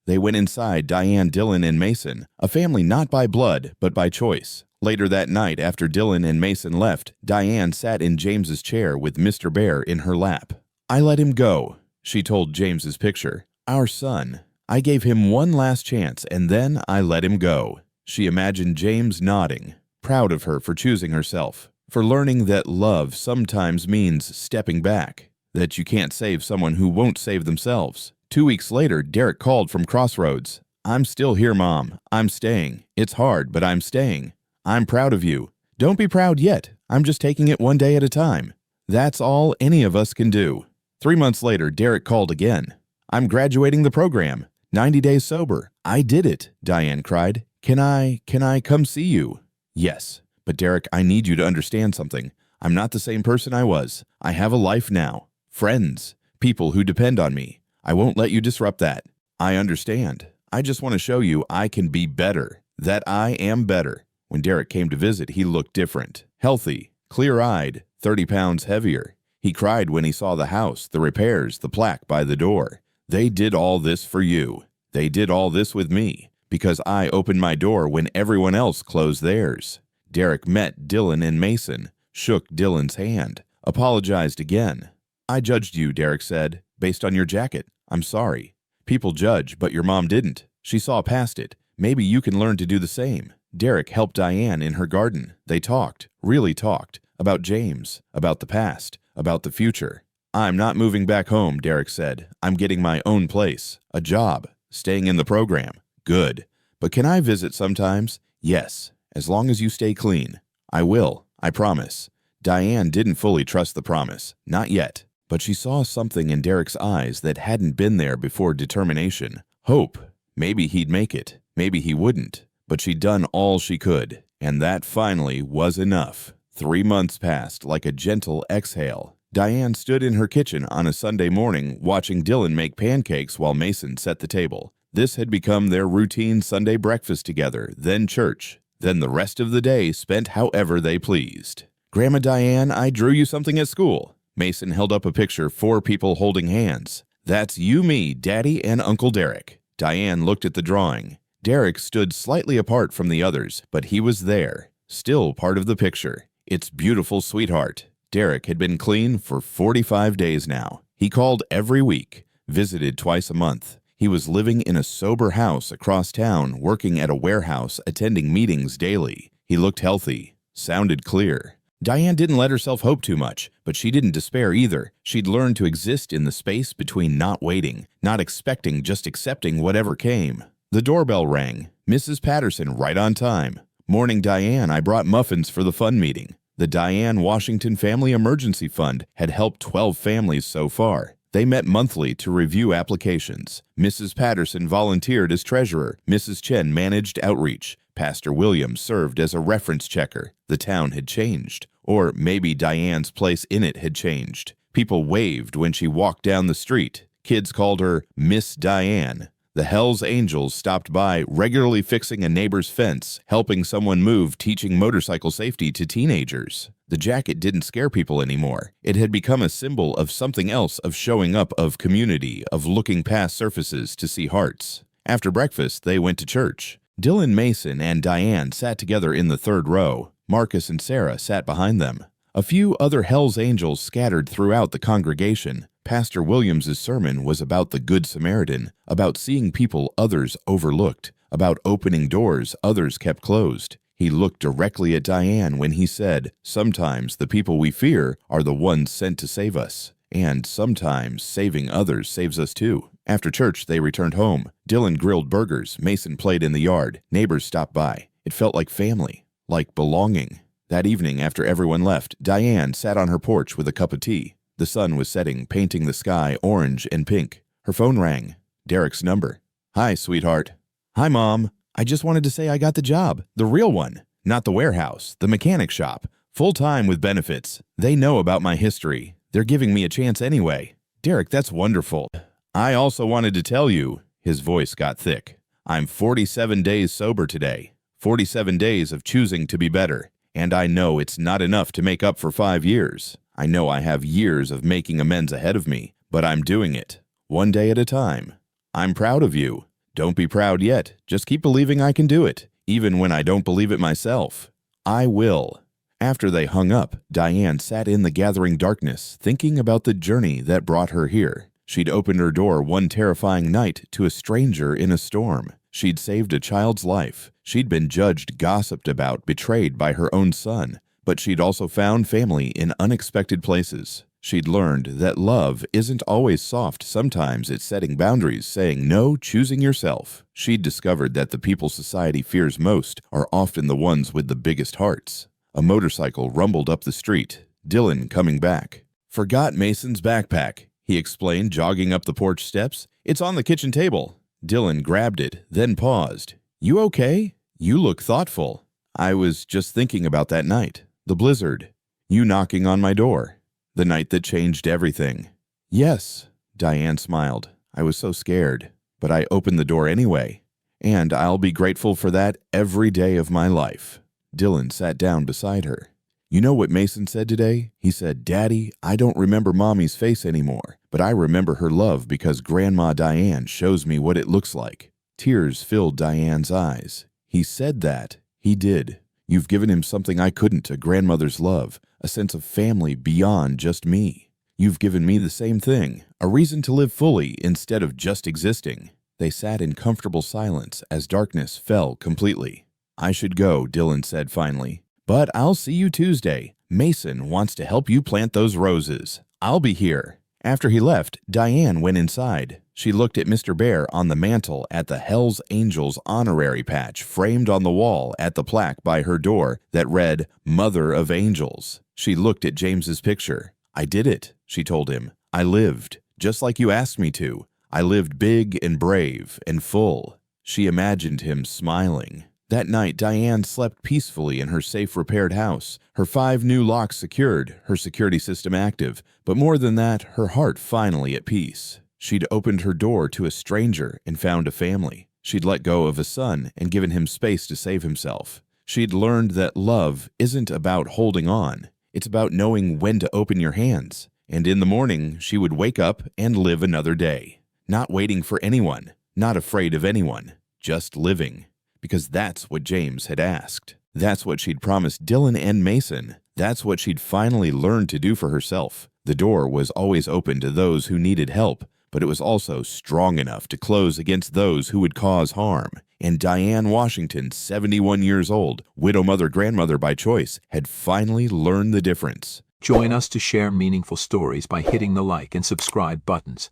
They went inside, Diane, Dylan, and Mason, a family not by blood, but by choice. Later that night, after Dylan and Mason left, Diane sat in James's chair with Mr. Bear in her lap. "I let him go," she told James's picture. "Our son. I gave him one last chance, and then I let him go." She imagined James nodding, proud of her for choosing herself, for learning that love sometimes means stepping back, that you can't save someone who won't save themselves. 2 weeks later, Derek called from Crossroads. "I'm still here, Mom. I'm staying. It's hard, but I'm staying. I'm proud of you. Don't be proud yet. I'm just taking it one day at a time. That's all any of us can do." 3 months later, Derek called again. "I'm graduating the program. 90 days sober. I did it," Diane cried. Can I come see you?" "Yes. But Derek, I need you to understand something. I'm not the same person I was. I have a life now. Friends. People who depend on me. I won't let you disrupt that." "I understand. I just want to show you I can be better. That I am better." When Derek came to visit, he looked different. Healthy, clear-eyed, 30 pounds heavier. He cried when he saw the house, the repairs, the plaque by the door. "They did all this for you. They did all this with me, because I opened my door when everyone else closed theirs." Derek met Dylan and Mason, shook Dylan's hand, apologized again. "I judged you," Derek said, "based on your jacket. I'm sorry. People judge, but your mom didn't. She saw past it. Maybe you can learn to do the same." Derek helped Diane in her garden. They talked, really talked, about James, about the past, about the future. "I'm not moving back home," Derek said. "I'm getting my own place, a job, staying in the program." "Good. But can I visit sometimes?" "Yes, as long as you stay clean." "I will, I promise." Diane didn't fully trust the promise, not yet, but she saw something in Derek's eyes that hadn't been there before: determination, hope. Maybe he'd make it, maybe he wouldn't, but she'd done all she could, and that finally was enough. 3 months passed like a gentle exhale. Diane stood in her kitchen on a Sunday morning watching Dylan make pancakes while Mason set the table. This had become their routine Sunday breakfast together, then church, then the rest of the day spent however they pleased. "Grandma Diane, I drew you something at school." Mason held up a picture, 4 people holding hands. "That's you, me, Daddy, and Uncle Derek." Diane looked at the drawing. Derek stood slightly apart from the others, but he was there, still part of the picture. "It's beautiful, sweetheart." Derek had been clean for 45 days now. He called every week, visited twice a month. He was living in a sober house across town, working at a warehouse, attending meetings daily. He looked healthy, sounded clear. Diane didn't let herself hope too much, but she didn't despair either. She'd learned to exist in the space between not waiting, not expecting, just accepting whatever came. The doorbell rang. Mrs. Patterson, right on time. "Morning, Diane. I brought muffins for the fund meeting." The Diane Washington Family Emergency Fund had helped 12 families so far. They met monthly to review applications. Mrs. Patterson volunteered as treasurer. Mrs. Chen managed outreach. Pastor Williams served as a reference checker. The town had changed. Or maybe Diane's place in it had changed. People waved when she walked down the street. Kids called her Miss Diane. The Hells Angels stopped by, regularly fixing a neighbor's fence, helping someone move, teaching motorcycle safety to teenagers. The jacket didn't scare people anymore. It had become a symbol of something else, of showing up, of community, of looking past surfaces to see hearts. After breakfast, they went to church. Dylan Mason and Diane sat together in the third row. Marcus and Sarah sat behind them. A few other Hells Angels scattered throughout the congregation. Pastor Williams's sermon was about the Good Samaritan, about seeing people others overlooked, about opening doors others kept closed. He looked directly at Diane when he said, "Sometimes the people we fear are the ones sent to save us, and sometimes saving others saves us too." After church, they returned home. Dylan grilled burgers, Mason played in the yard, neighbors stopped by. It felt like family, like belonging. That evening, after everyone left, Diane sat on her porch with a cup of tea. The sun was setting, painting the sky orange and pink. Her phone rang. Derek's number. "Hi, sweetheart." "Hi, Mom. I just wanted to say I got the job. The real one. Not the warehouse, the mechanic shop. Full-time with benefits. They know about my history. They're giving me a chance anyway." "Derek, that's wonderful. I also wanted to tell you," his voice got thick, "I'm 47 days sober today. 47 days of choosing to be better. And I know it's not enough to make up for 5 years. I know I have years of making amends ahead of me, but I'm doing it, one day at a time. I'm proud of you. Don't be proud yet. Just keep believing I can do it, even when I don't believe it myself. I will." After they hung up, Diane sat in the gathering darkness, thinking about the journey that brought her here. She'd opened her door one terrifying night to a stranger in a storm. She'd saved a child's life. She'd been judged, gossiped about, betrayed by her own son. But she'd also found family in unexpected places. She'd learned that love isn't always soft. Sometimes it's setting boundaries, saying no, choosing yourself. She'd discovered that the people society fears most are often the ones with the biggest hearts. A motorcycle rumbled up the street. Dylan coming back. "Forgot Mason's backpack," he explained, jogging up the porch steps. "It's on the kitchen table." Dylan grabbed it, then paused. "You okay? You look thoughtful." "I was just thinking about that night. The blizzard. You knocking on my door. The night that changed everything." "Yes," Diane smiled. "I was so scared, but I opened the door anyway. And I'll be grateful for that every day of my life." Dylan sat down beside her. "You know what Mason said today? He said, 'Daddy, I don't remember Mommy's face anymore, but I remember her love because Grandma Diane shows me what it looks like.'" Tears filled Diane's eyes. "He said that. He did. You've given him something I couldn't, a grandmother's love, a sense of family beyond just me. You've given me the same thing, a reason to live fully instead of just existing." They sat in comfortable silence as darkness fell completely. "I should go," Dylan said finally. "But I'll see you Tuesday. Mason wants to help you plant those roses. I'll be here." After he left, Diane went inside. She looked at Mr. Bear on the mantel, at the Hells Angels honorary patch framed on the wall, at the plaque by her door that read, "Mother of Angels." She looked at James's picture. "I did it," she told him. "I lived, just like you asked me to. I lived big and brave and full." She imagined him smiling. That night, Diane slept peacefully in her safe repaired house, her 5 new locks secured, her security system active, but more than that, her heart finally at peace. She'd opened her door to a stranger and found a family. She'd let go of a son and given him space to save himself. She'd learned that love isn't about holding on. It's about knowing when to open your hands. And in the morning, she would wake up and live another day. Not waiting for anyone, not afraid of anyone, just living. Because that's what James had asked. That's what she'd promised Dylan and Mason. That's what she'd finally learned to do for herself. The door was always open to those who needed help, but it was also strong enough to close against those who would cause harm. And Diane Washington, 71 years old, widow mother grandmother by choice, had finally learned the difference. Join us to share meaningful stories by hitting the like and subscribe buttons.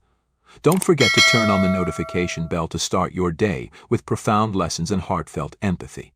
Don't forget to turn on the notification bell to start your day with profound lessons and heartfelt empathy.